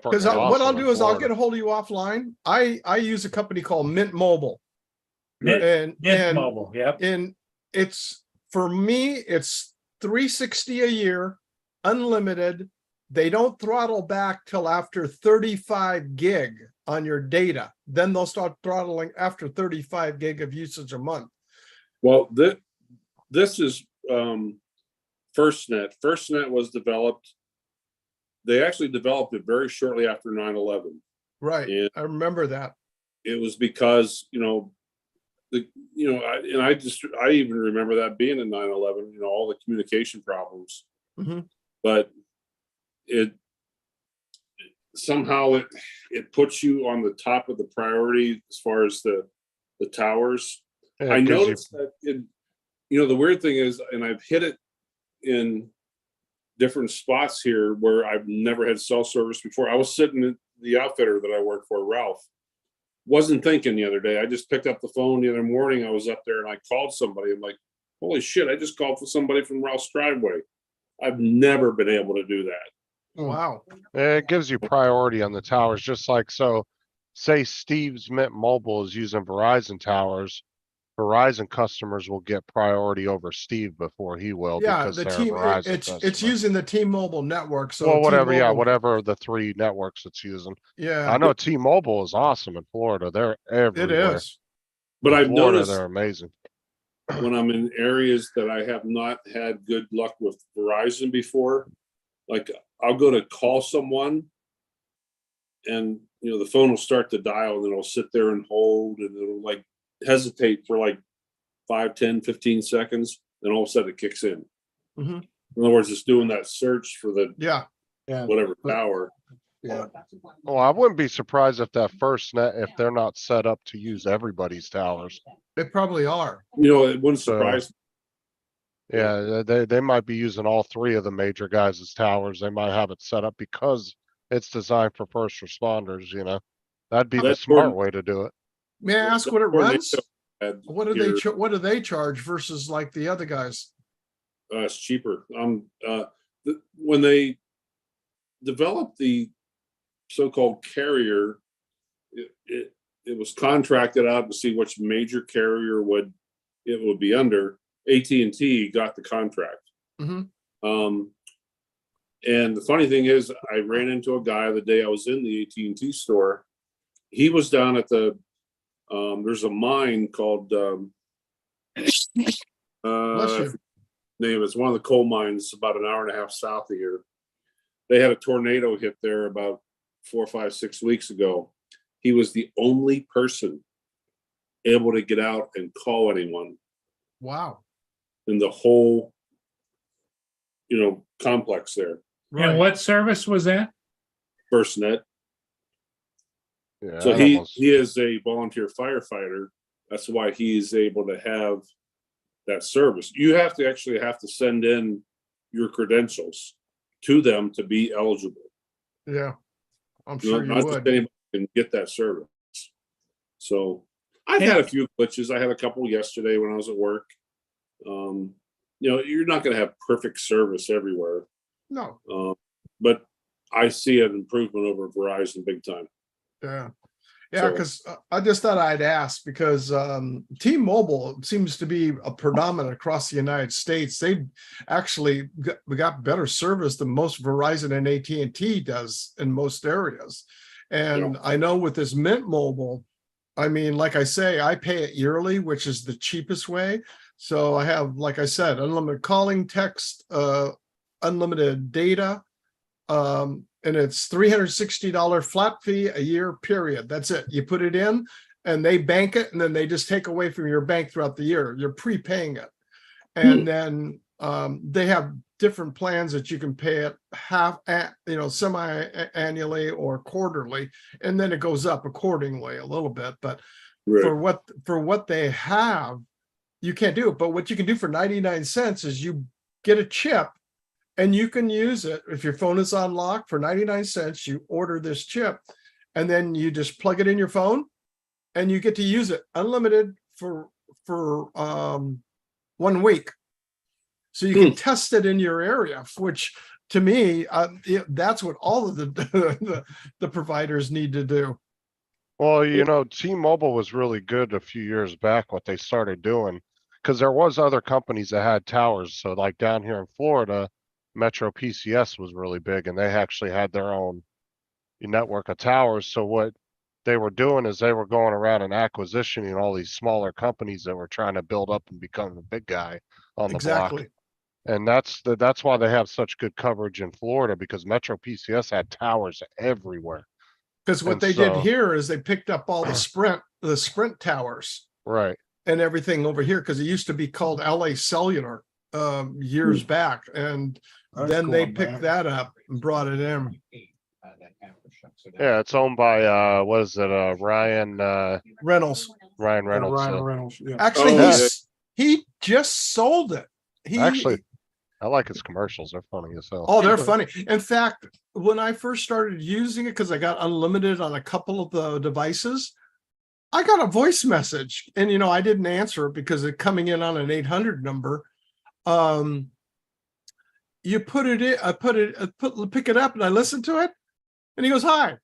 Because what I'll do is I'll get a hold of you offline. I use a company called Mint Mobile. Mint Mobile, yep. And it's, for me, it's $360 a year, unlimited. They don't throttle back till after 35 gig on your data. Then they'll start throttling after 35 gig of usage a month. Well, this is FirstNet. FirstNet was developed. They actually developed it very shortly after 9/11. Right. And I remember that. it was because, I even remember that being in 9/11, all the communication problems. Mhm. But it somehow it puts you on the top of the priority as far as the towers. I noticed that the weird thing is, and I've hit it in different spots here where I've never had cell service before. I was sitting in the outfitter that I work for, Ralph, wasn't thinking the other day. I just picked up the phone the other morning. I was up there and I called somebody. I'm like, holy shit, I just called for somebody from Rouse Driveway. I've never been able to do that. Wow. It gives you priority on the towers, just like, so say Steve's Mint Mobile is using Verizon towers. Verizon customers will get priority over Steve before he will Yeah, because the they're a team, Verizon it's customer. using the T-Mobile network, so. Well, whatever, yeah, T-Mobile- whatever the 3 networks it's using. Yeah. I know T-Mobile is awesome in Florida. They're It everywhere. is. But In I've Florida, noticed they're amazing. when I'm in areas that I have not had good luck with Verizon before, like I'll go to call someone and, you know, the phone will start to dial and then it'll sit there and hold and it'll like hesitate for like 5, 10, 15 seconds. Then all of a sudden it kicks in. Mhm. In other words, it's doing that search for the Yeah. Yeah. whatever tower. Yeah. Well, I wouldn't be surprised if that first net, if they're not set up to use everybody's towers. They probably are. You know, it wouldn't So- surprise me. Yeah, they might be using all 3 of the major guys' towers. They might have it set up because it's designed for first responders, you know? That'd be the That's smart where- way to do it. May I ask what it Tornado runs? had What do here, what do they charge versus like the other guys? It's cheaper. When they developed the so-called carrier, it was contracted out to see which major carrier would be under. AT&T got the contract. Mhm. And the funny thing is, I ran into a guy the day I was in the AT&T store. He was down at there's a mine called Bless you. name. It's one of the coal mines about an hour and a half south of here. They had a tornado hit there about 4, 5, 6 weeks ago. He was the only person able to get out and call anyone Wow. in the whole, complex there. And what service was that? FirstNet. Yeah, So I'd he almost- is a volunteer firefighter. That's why he's able to have that service. You have to send in your credentials to them to be eligible. Yeah. I'm You know, sure you not just would. anybody can get that service. So I've had a few glitches. I had a couple yesterday when I was at work. You're not going to have perfect service everywhere, No. but I see an improvement over Verizon big time. Yeah. Yeah, So- because I just thought I'd ask because T-Mobile seems to be a predominant across the United States. They actually got better service than most Verizon and AT&T does in most areas. And I know with this Mint Mobile, I mean, like I say, I pay it yearly, which is the cheapest way. So I have, like I said, unlimited calling, text, unlimited data. And it's $360 flat fee a year, period. That's it. You put it in and they bank it and then they just take away from your bank throughout the year. You're prepaying it. And then they have different plans that you can pay it semi-annually or quarterly, and then it goes up accordingly a little bit. But for what they have, you can't do it. But what you can do for 99 cents is you get a chip and you can use it. If your phone is on lock for 99 cents, you order this chip and then you just plug it in your phone and you get to use it unlimited for 1 week. So you can test it in your area, which to me, that's what all of the providers need to do. Well, T-Mobile was really good a few years back, what they started doing, because there was other companies that had towers. So like down here in Florida, Metro PCS was really big and they actually had their own network of towers. So what they were doing is they were going around and acquisitioning all these smaller companies that were trying to build up and become the big guy on the block. Exactly. And that's why they have such good coverage in Florida, because Metro PCS had towers everywhere. Because what And they did so- here is they picked up all the Sprint towers Right. and everything over here, because it used to be called LA Cellular years back. And That's then they going picked back. that up and brought it in. Yeah, it's owned by what is it, Ryan Reynolds. Reynolds. Ryan so- Reynolds, yeah. Actually, Oh, he just sold it. Actually, I like his commercials. They're funny as hell. Oh, they're funny. In fact, when I first started using it, because I got unlimited on a couple of the devices, I got a voice message and, I didn't answer it because it's coming in on an 800 number. You put it in, pick it up and I listened to it and he goes, hi,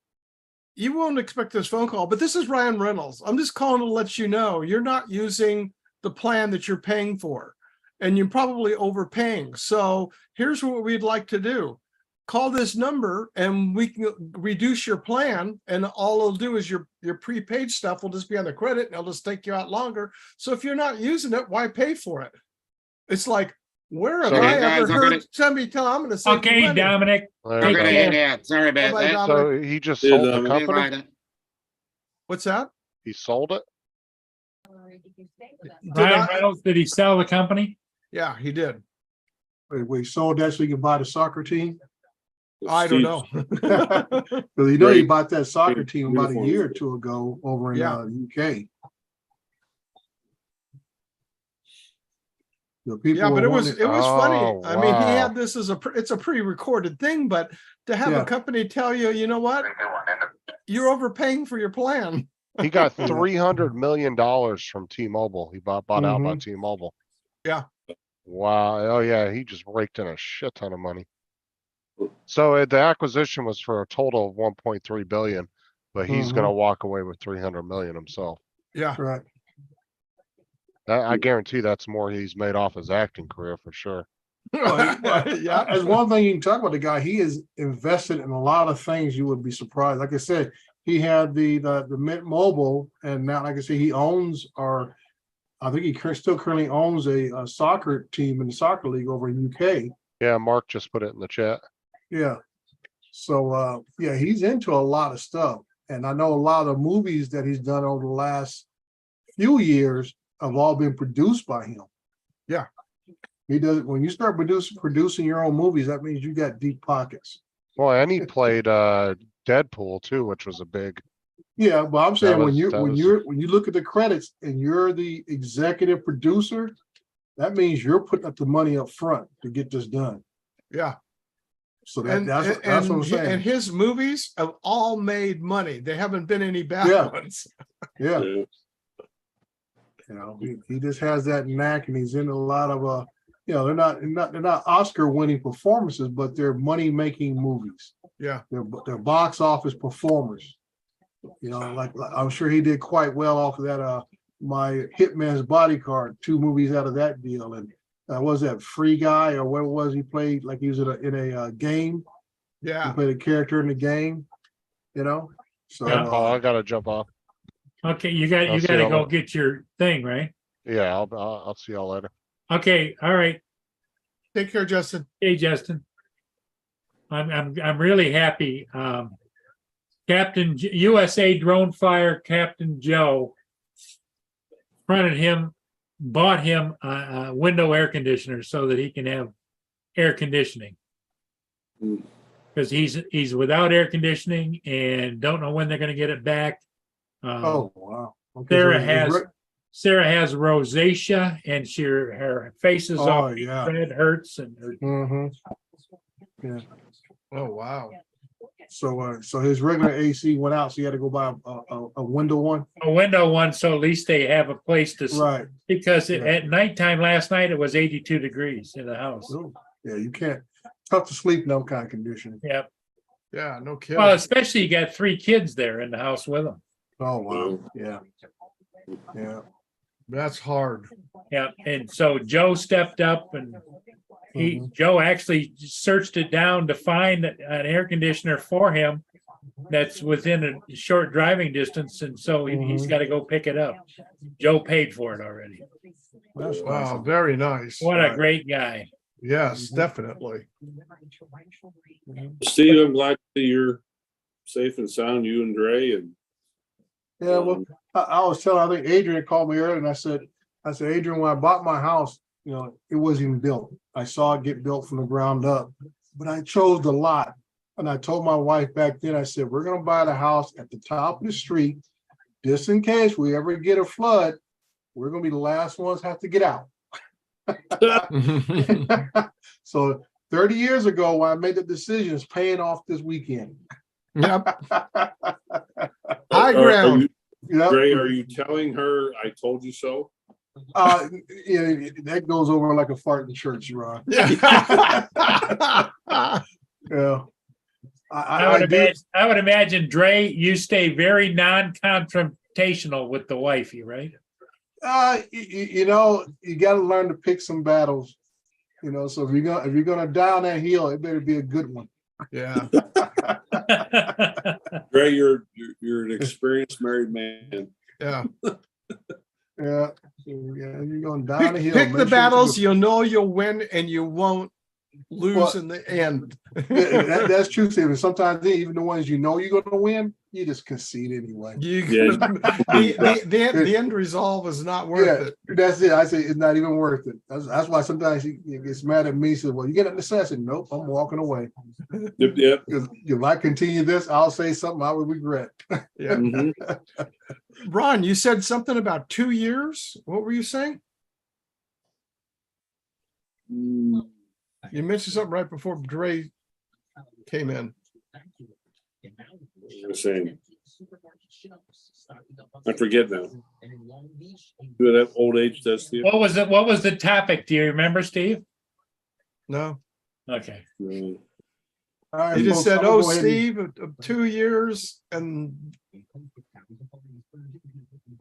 you won't expect this phone call, but this is Ryan Reynolds. I'm just calling to let you know you're not using the plan that you're paying for and you're probably overpaying. So here's what we'd like to do. Call this number and we can reduce your plan, and all it'll do is your prepaid stuff will just be on the credit and it'll just take you out longer. So if you're not using it, why pay for it? It's like, where have So, I guys, ever I'm heard gonna- somebody tell I'm going to save you Okay, money? Dominic. I'm Take gonna care. head out. Sorry about Bye-bye, that. Dom. So he just Yeah, sold the Dominic. company? What's that? He sold it? Did Ryan I- Reynolds, did he sell the company? Yeah, he did. We sold that so you can buy the soccer team. I don't know. Because you know he Great. bought that soccer team about a Uniforms. year or two ago over in Yeah. UK. The people Yeah, but were it was wanting- funny. Oh, I mean, he wow. had this as it's a pre-recorded thing, but to have Yeah. a company tell you, you know what, you're overpaying for your plan. He got $300 million from T-Mobile. He bought out by Mhm. T-Mobile. Yeah. Wow. Oh yeah, he just raked in a shit ton of money. So the acquisition was for a total of 1.3 billion, but he's gonna walk away with 300 million himself. Yeah. Right. I guarantee that's more he's made off his acting career for sure. Yeah. As one thing you can talk about the guy, he is invested in a lot of things you would be surprised. Like I said, he had the Mint Mobile, and now, like I said, he owns, or I think he still currently owns a soccer team in the soccer league over in UK. Yeah, Mark just put it in the chat. Yeah. So yeah, he's into a lot of stuff. And I know a lot of the movies that he's done over the last few years have all been produced by him. Yeah. He does, when you start producing your own movies, that means you got deep pockets. Well, and he played Deadpool too, which was a big. Yeah, but I'm saying when was- you look at the credits and you're the executive producer, that means you're putting up the money up front to get this done. Yeah. So And, that's what I'm and saying. his movies have all made money. They haven't been any bad Yeah. ones. Yeah. Yeah. You know, he just has that knack, and he's in a lot of they're not Oscar winning performances, but they're money making movies. Yeah. They're box office performers. You know, like I'm sure he did quite well off of that My Hitman's Bodyguard, 2 movies out of that deal. And was that Free Guy, or what was he played, like he was in a game? He Yeah. played a character in the game, you know? So Yeah, Paul, I gotta jump off. Okay, you I'll see gotta y'all go later. get your thing, right? Yeah, I'll see y'all later. Okay, all right. Take care, Justin. Hey, Justin. I'm really happy. USA Drone Fire Captain Joe bought him a window air conditioner so that he can have air conditioning. Mm. Because he's without air conditioning and don't know when they're gonna get it back. oh wow. Okay, so Sarah has rosacea and her face is all yeah. red, hurts, and Mhm. Yeah. Oh, wow. So his regular AC went out, so he had to go buy a window one. a window one, so at least they have a place to. Right. Because Yeah. at nighttime last night, it was 82 degrees in the house. Ooh, yeah, you can't. Tough to sleep in no kind of condition. Yeah. Yeah, no kidding. Well, especially you got 3 kids there in the house with them. Oh wow. Yeah. Yeah. That's hard. Yeah. And so Joe stepped up and Joe actually searched it down to find an air conditioner for him that's within a short driving distance. And so he's got to go pick it up. Joe paid for it already. That's Wow, awesome. very nice. What a great guy. Yes, definitely. Steve, I'm glad to see you're safe and sound, you and Dre, and Yeah, well, I was telling, I think Adrian called me earlier, and I said, Adrian, when I bought my house, you know, it wasn't even built. I saw it get built from the ground up, but I chose the lot. And I told my wife back then, I said, we're gonna buy the house at the top of the street, just in case we ever get a flood, we're gonna be the last ones have to get out. So 30 years ago, when I made the decision, it's paying off this weekend. Yep. High ground. Yeah. Ray, are you telling her I told you so? Yeah, that goes over like a fart in church, Ron. Yeah. Yeah. I would imagine, Dre, you stay very non-confrontational with the wifey, right? You know, you got to learn to pick some battles. You know, so if you're gonna die on that hill, it better be a good one. Yeah. Ray, you're an experienced married man. Yeah. Yeah. You're gonna die on the hill. Pick Make the sure battles it's a you'll know you'll win and you won't lose Well, in the end. that's true, Stephen. Sometimes even the ones you know you're gonna win, you just concede anyway. The end result is not worth it. That's it. I say it's not even worth it. That's why sometimes he gets mad at me. Says, "Well, you get up to I said, nope, I'm walking away." Yep. If I continue this, I'll say something I would regret. Yeah. Ron, you said something about 2 years. What were you saying? You mentioned something right before Dre came in. The same. I forget now. Do that old age does to you? What was it? What was the topic? Do you remember, Steve? No. Okay. No. All right, He just folks, said, I'm gonna "Oh, go ahead and- Steve, 2 years," and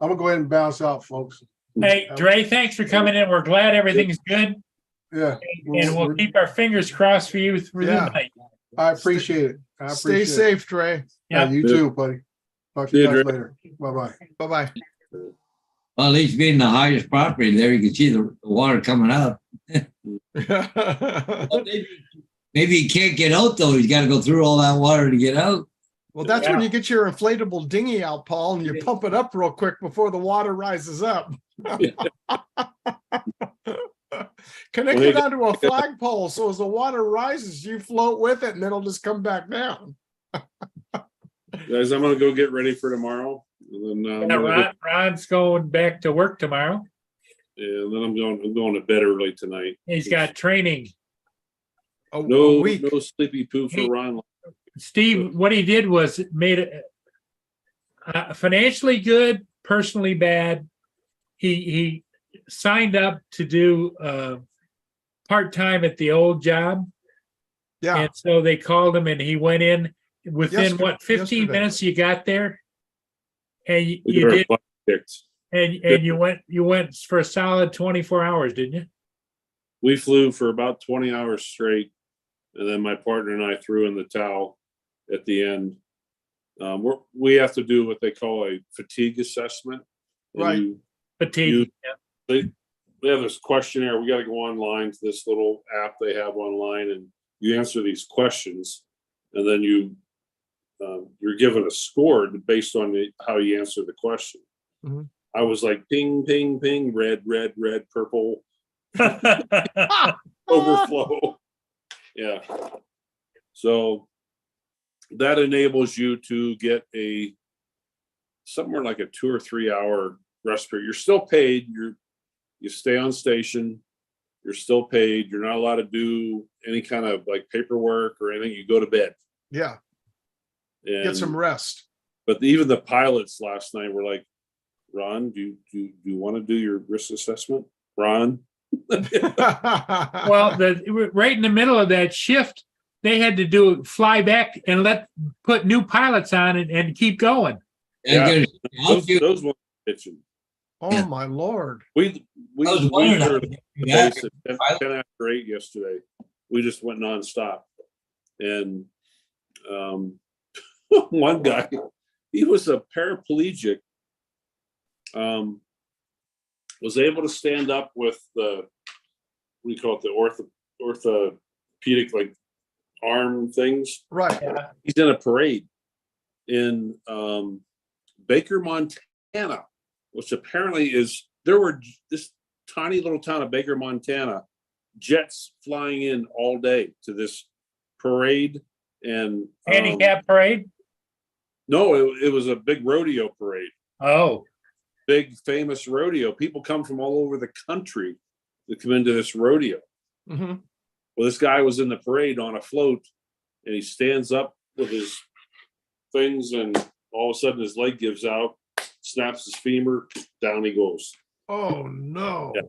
I'm gonna go ahead and bounce out, folks. Hey, Dre, thanks for coming in. We're glad everything's good. Yeah. And we'll keep our fingers crossed for you through the Yeah. night. I appreciate it. I stay appreciate safe, Dre. it. Yeah, you too, buddy. Talk to See you you, guys Dre. later. Bye-bye. Bye-bye. Well, at least being the highest property there, you can see the water coming out. Well, maybe he can't get out though. He's got to go through all that water to get out. Well, that's when you get your inflatable dinghy out, Paul, and you pump it up real quick before the water rises up. Connect it onto a flagpole, so as the water rises, you float with it, and then it'll just come back down. Guys, I'm gonna go get ready for tomorrow. And then, Ron's going back to work tomorrow. and then I'm going to bed early tonight. He's got training. No sleepy poo for Ron. Steve, what he did was made it financially good, personally bad. He signed up to do part-time at the old job. Yeah. And so they called him and he went in within 15 yesterday. minutes you got there. And you did, and you went for a solid 24 hours, didn't you? We flew for about 20 hours straight. And then my partner and I threw in the towel at the end. We have to do what they call a fatigue assessment. And Right. Fatigue. They have this questionnaire. We got to go online to this little app they have online, and you answer these questions, and then you're given a score based on how you answer the question. Mhm. I was like ping, ping, ping, red, red, red, purple, overflow. Yeah. So that enables you to get somewhere like a 2 or 3 hour respite. You're still paid. You stay on station. You're still paid. You're not allowed to do any kind of like paperwork or anything. You go to bed. Yeah. And, Get some rest. But even the pilots last night were like, "Ron, do you want to do your risk assessment, Ron?" Well, right in the middle of that shift, they had to fly back and put new pilots on and keep going. Yeah, those ones bitching. Oh my Lord. We was were wondering at the base at 10 after 8 yesterday. We just went nonstop. And one guy, he was a paraplegic, was able to stand up with what do you call it, the orthopedic like arm things. Right. He's in a parade in Baker, Montana, which apparently there were this tiny little town of Baker, Montana, jets flying in all day to this parade. And handicap parade? No, it was a big rodeo parade. Oh. Big famous rodeo. People come from all over the country to come into this rodeo. Mm-hmm. Well, this guy was in the parade on a float, and he stands up with his things, and all of a sudden his leg gives out, snaps his femur, down he goes. Oh, no. Yeah.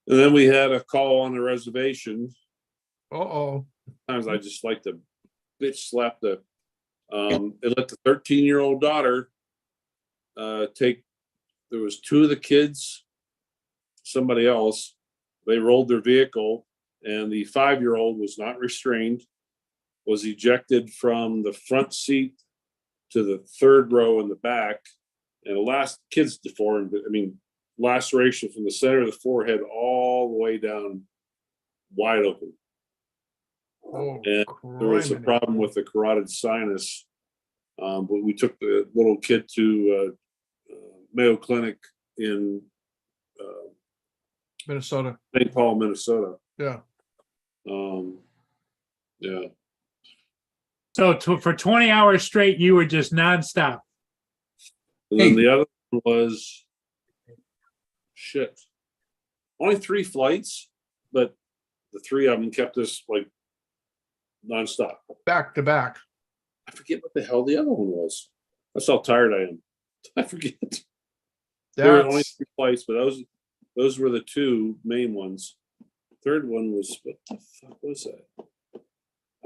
And then we had a call on the reservation. Uh-oh. Sometimes I just like to bitch slap they let the 13-year-old daughter there was two of the kids, somebody else, they rolled their vehicle, and the 5-year-old was not restrained, was ejected from the front seat to the third row in the back, and the last kid's deformed. I mean, laceration from the center of the forehead all the way down, wide open. Oh, And there was a criminy. problem with the carotid sinus. But we took the little kid to Mayo Clinic in Minnesota. St. Paul, Minnesota. Yeah. Yeah. So for 20 hours straight, you were just nonstop. And then the other one was only 3 flights, but the 3 of them kept us like nonstop. Back to back. I forget what the hell the other one was. That's how tired I am. I forget. There were only 3 flights, but those were the 2 main ones. Third one was, what the fuck was that?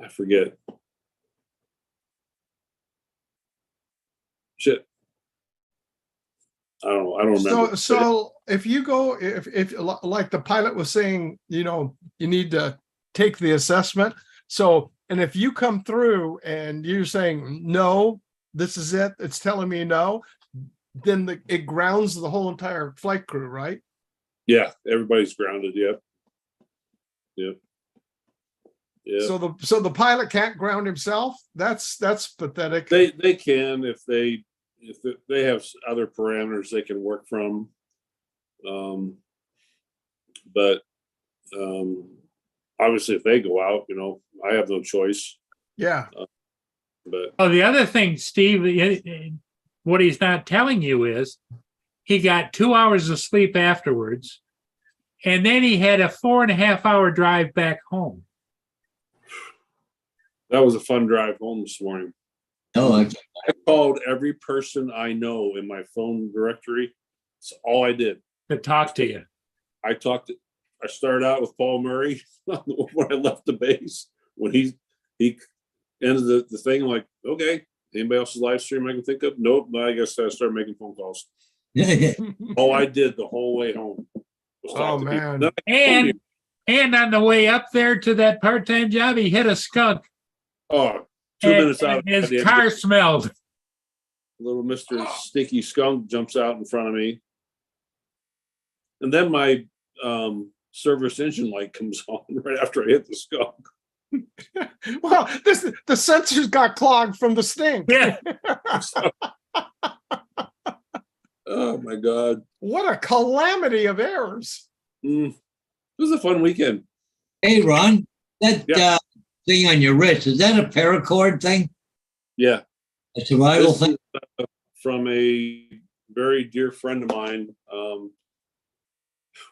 I forget. Shit. I don't remember. So if you go, if like the pilot was saying, you know, you need to take the assessment. So, and if you come through and you're saying, no, this is it, it's telling me no, then it grounds the whole entire flight crew, right? Yeah, everybody's grounded. Yep. Yep. Yeah. So the pilot can't ground himself. That's pathetic. They can if they have other parameters they can work from. But obviously if they go out, you know, I have no choice. Yeah. But the other thing, Steve, what he's not telling you is he got 2 hours of sleep afterwards, and then he had a 4.5-hour drive back home. that was a fun drive home this morning. Oh, I called every person I know in my phone directory. That's all I did. To talk to you. I started out with Paul Murray when I left the base. When he ended the thing, I'm like, okay, anybody else's live stream I can think of? Nope. I guess I started making phone calls. All I did the whole way home was talk to man. people. Then I And on the way up there to that part-time job, he hit a skunk. Oh, 2 minutes out. And his car smelled. Little Mr. Sticky Skunk jumps out in front of me. And then my service engine light comes on right after I hit the skunk. Well, the sensors got clogged from the stink. Yeah. Oh my God. What a calamity of errors. It was a fun weekend. Hey, Ron, that thing on your wrist, is that a paracord thing? Yeah. A survival This thing? is, from a very dear friend of mine.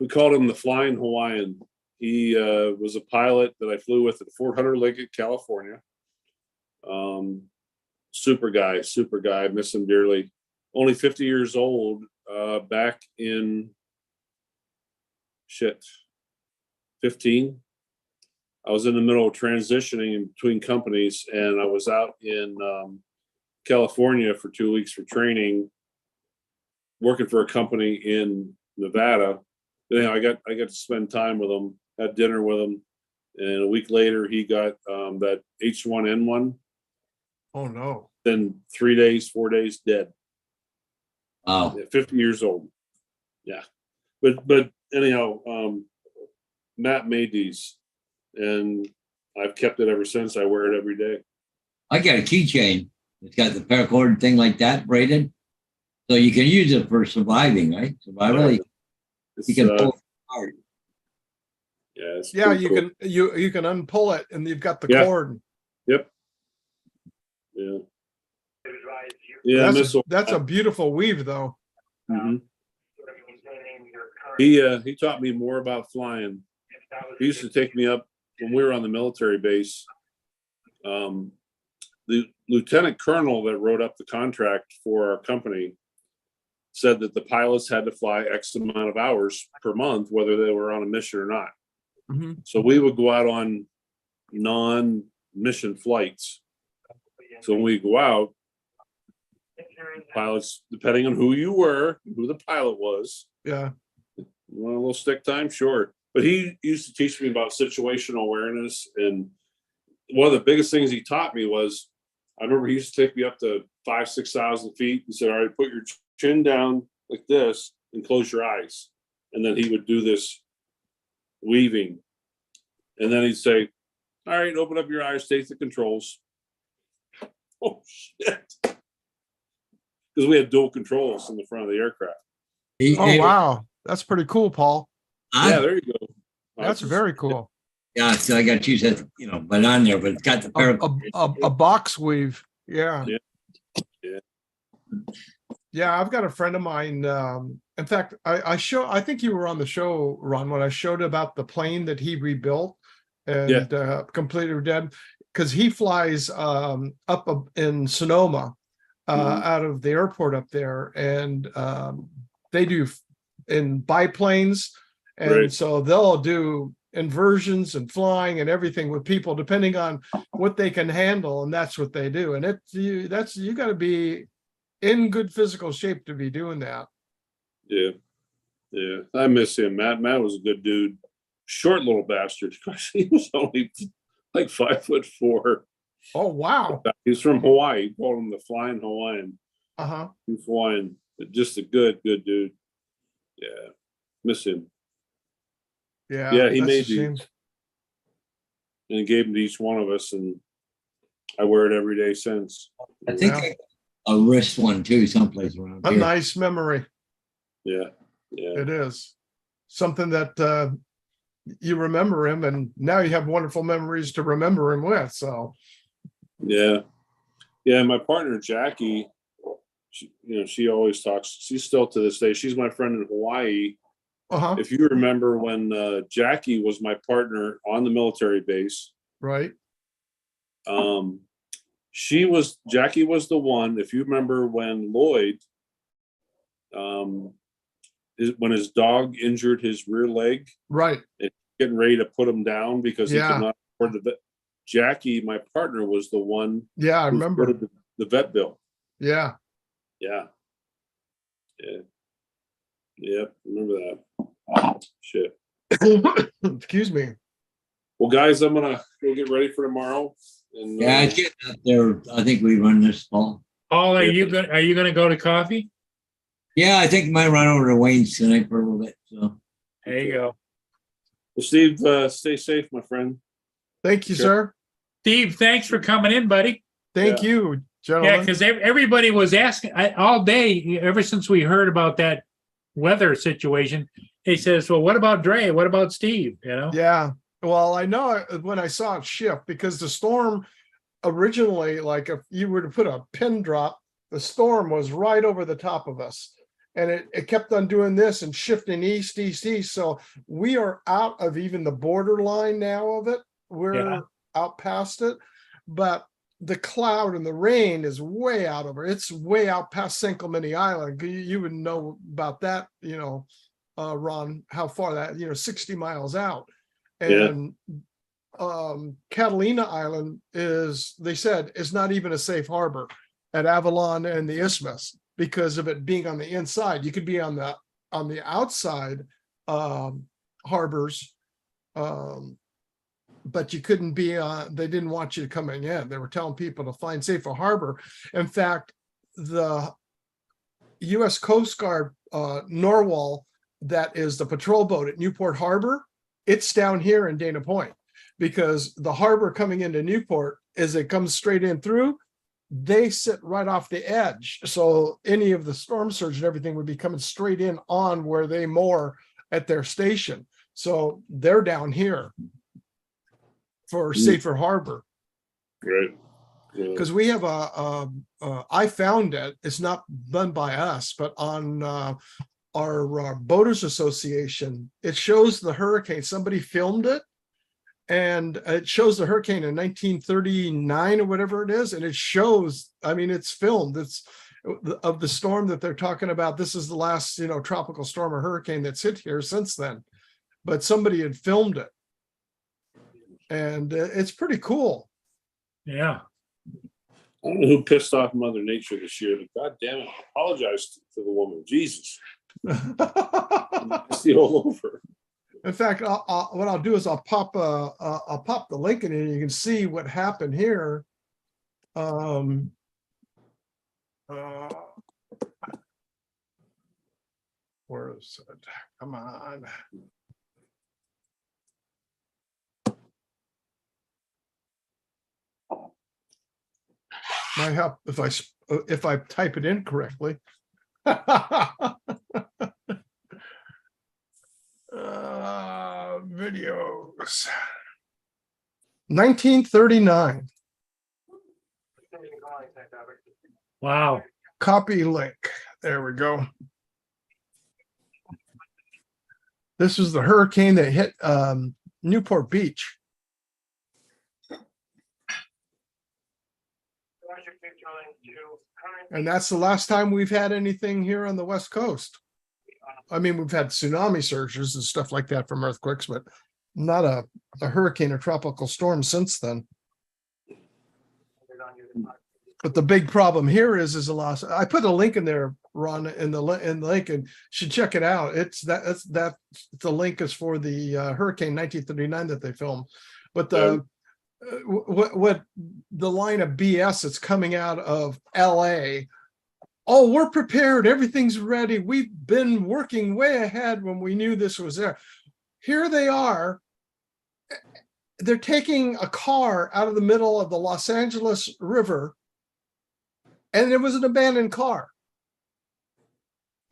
We called him the Flying Hawaiian. He was a pilot that I flew with at Fort Hunter Liggett, California. Super guy. I miss him dearly. Only 50 years old, back in 15. I was in the middle of transitioning in between companies, and I was out in California for 2 weeks for training, working for a company in Nevada. Then I got to spend time with him, had dinner with him, and a week later he got that H1N1. Oh no. Then 4 days dead. Wow. 50 years old. Yeah. But anyhow, Matt made these, and I've kept it ever since. I wear it every day. I got a keychain. It's got the paracord thing like that braided. So you can use it for surviving, right? Survival. You can pull it apart. Yeah. It's Yeah, pretty you cool. can you can unpull it and you've got the Yeah. cord. Yep. Yeah. Yeah. That's a beautiful weave though. Mhm. He taught me more about flying. He used to take me up when we were on the military base. the lieutenant colonel that wrote up the contract for our company said that the pilots had to fly X amount of hours per month, whether they were on a mission or not. Mhm. So we would go out on non-mission flights. So when we go out, pilots, depending on who you were, who the pilot was, Yeah. you want a little stick time? Sure. But he used to teach me about situational awareness. And one of the biggest things he taught me was, I remember he used to take me up to 5,000, 6,000 feet and said, all right, put your chin down like this and close your eyes. And then he would do this weaving. And then he'd say, all right, open up your eyes, take the controls. Oh, shit. Because we had dual controls in the front of the aircraft. Oh, wow. That's pretty cool, Paul. Yeah, there you go. That's very cool. Yeah, so I got to use that, but on there, but it's got the A box weave. Yeah. Yeah. Yeah, I've got a friend of mine. In fact, I think you were on the show, Ron, when I showed about the plane that he rebuilt and completely dead, because he flies up in Sonoma out of the airport up there, and they do in biplanes, and so they'll do inversions and flying and everything with people depending on what they can handle, and that's what they do. And you got to be in good physical shape to be doing that. Yeah. I miss him. Matt was a good dude. Short little bastard. He was only like 5'4". Oh, wow. He's from Hawaii. Called him the Flying Hawaiian. He's Hawaiian. Just a good dude. Yeah. Miss him. Yeah. He that's made a shame. these and he gave them to each one of us, and I wear it every day since. I think I got a wrist one too, someplace around A here. nice memory. Yeah. It is something that you remember him, and now you have wonderful memories to remember him with. So Yeah. My partner Jackie, she always talks. She's still to this day. She's my friend in Hawaii. If you remember when Jackie was my partner on the military base, right? Jackie was the one. If you remember when Lloyd, when his dog injured his rear leg, right, and getting ready to put him down because he could not afford the vet. Jackie, my partner, was the one. Yeah, I remember the vet bill. Yeah. Remember that. Shit. Excuse me. Well, guys, I'm gonna go get ready for tomorrow. And Yeah, it's getting up there. I think we run this fall. Paul, are you gonna go to coffee? Yeah, I think I might run over to Wayne's tonight for a little bit. So there you go. Well, Steve, stay safe, my friend. Thank you, sir. Steve, thanks for coming in, buddy. Thank you, gentlemen. Yeah, because everybody was asking all day, ever since we heard about that weather situation. He says, well, what about Dre? What about Steve? Yeah. Well, I know when I saw it shift, because the storm originally, like if you were to put a pin drop, the storm was right over the top of us. And it kept on doing this and shifting east. So we are out of even the borderline now of it. We're out past it. But the cloud and the rain is way out over. It's way out past San Clemente Island. You would know about that, Ron, how far that, 60 miles out. And Catalina Island they said, is not even a safe harbor at Avalon and the Isthmus because of it being on the inside. You could be on the outside harbors, but you couldn't be they didn't want you coming in. They were telling people to find safer harbor. In fact, the U.S. Coast Guard Norwal, that is the patrol boat at Newport Harbor, it's down here in Dana Point, because the harbor coming into Newport, as it comes straight in through, they sit right off the edge. So any of the storm surge and everything would be coming straight in on where they moor at their station. So they're down here for safer harbor. Right. Because we have I found it. It's not done by us, but on our Boaters Association, it shows the hurricane. Somebody filmed it, And it shows the hurricane in 1939 or whatever it is. And it shows, I mean, it's filmed. It's of the storm that they're talking about. This is the last, tropical storm or hurricane that's hit here since then. But somebody had filmed it. And it's pretty cool. Yeah. I don't know who pissed off Mother Nature this year, but God damn it, apologize to the woman. Jesus. It's all over. In fact, what I'll do is I'll pop the link in and you can see what happened here. Where is it? Come on. Might help if I type it in correctly. Videos. 1939. Wow. Copy link. There we go. This is the hurricane that hit Newport Beach. And that's the last time we've had anything here on the West Coast. I mean, we've had tsunami surges and stuff like that from earthquakes, but not a hurricane or tropical storm since then. But the big problem here is a loss. I put a link in there, Ron, in the link, and you should check it out. The link is for the hurricane 1939 that they filmed. But what the line of BS that's coming out of LA. Oh, we're prepared. Everything's ready. We've been working way ahead when we knew this was there. Here they are. They're taking a car out of the middle of the Los Angeles River, and it was an abandoned car.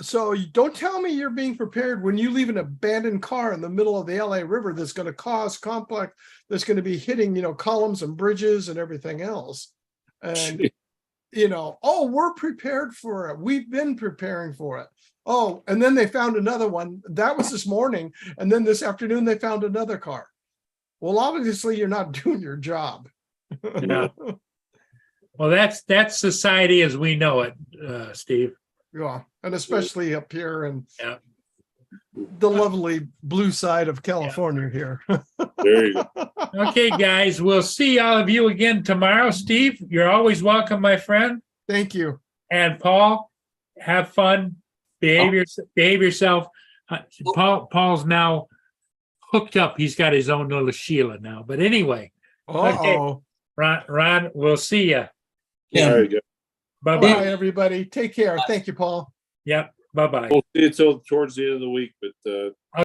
So don't tell me you're being prepared when you leave an abandoned car in the middle of the LA River that's going to cause complex, that's going to be hitting, columns and bridges and everything else. And oh, we're prepared for it. We've been preparing for it. Oh, and then they found another one. That was this morning. And then this afternoon, they found another car. Well, obviously, you're not doing your job. Yeah. Well, that's society as we know it, Steve. Yeah, and especially up here in the lovely blue side of California here. There you go. Okay, guys, we'll see all of you again tomorrow. Steve, you're always welcome, my friend. Thank you. And Paul, have fun. Behave yourself. Paul's now hooked up. He's got his own little Sheila now. But anyway, okay, Ron, we'll see you. Yeah. There you go. Bye, everybody. Take care. Thank you, Paul. Yep. Bye-bye. We'll see you till towards the end of the week, but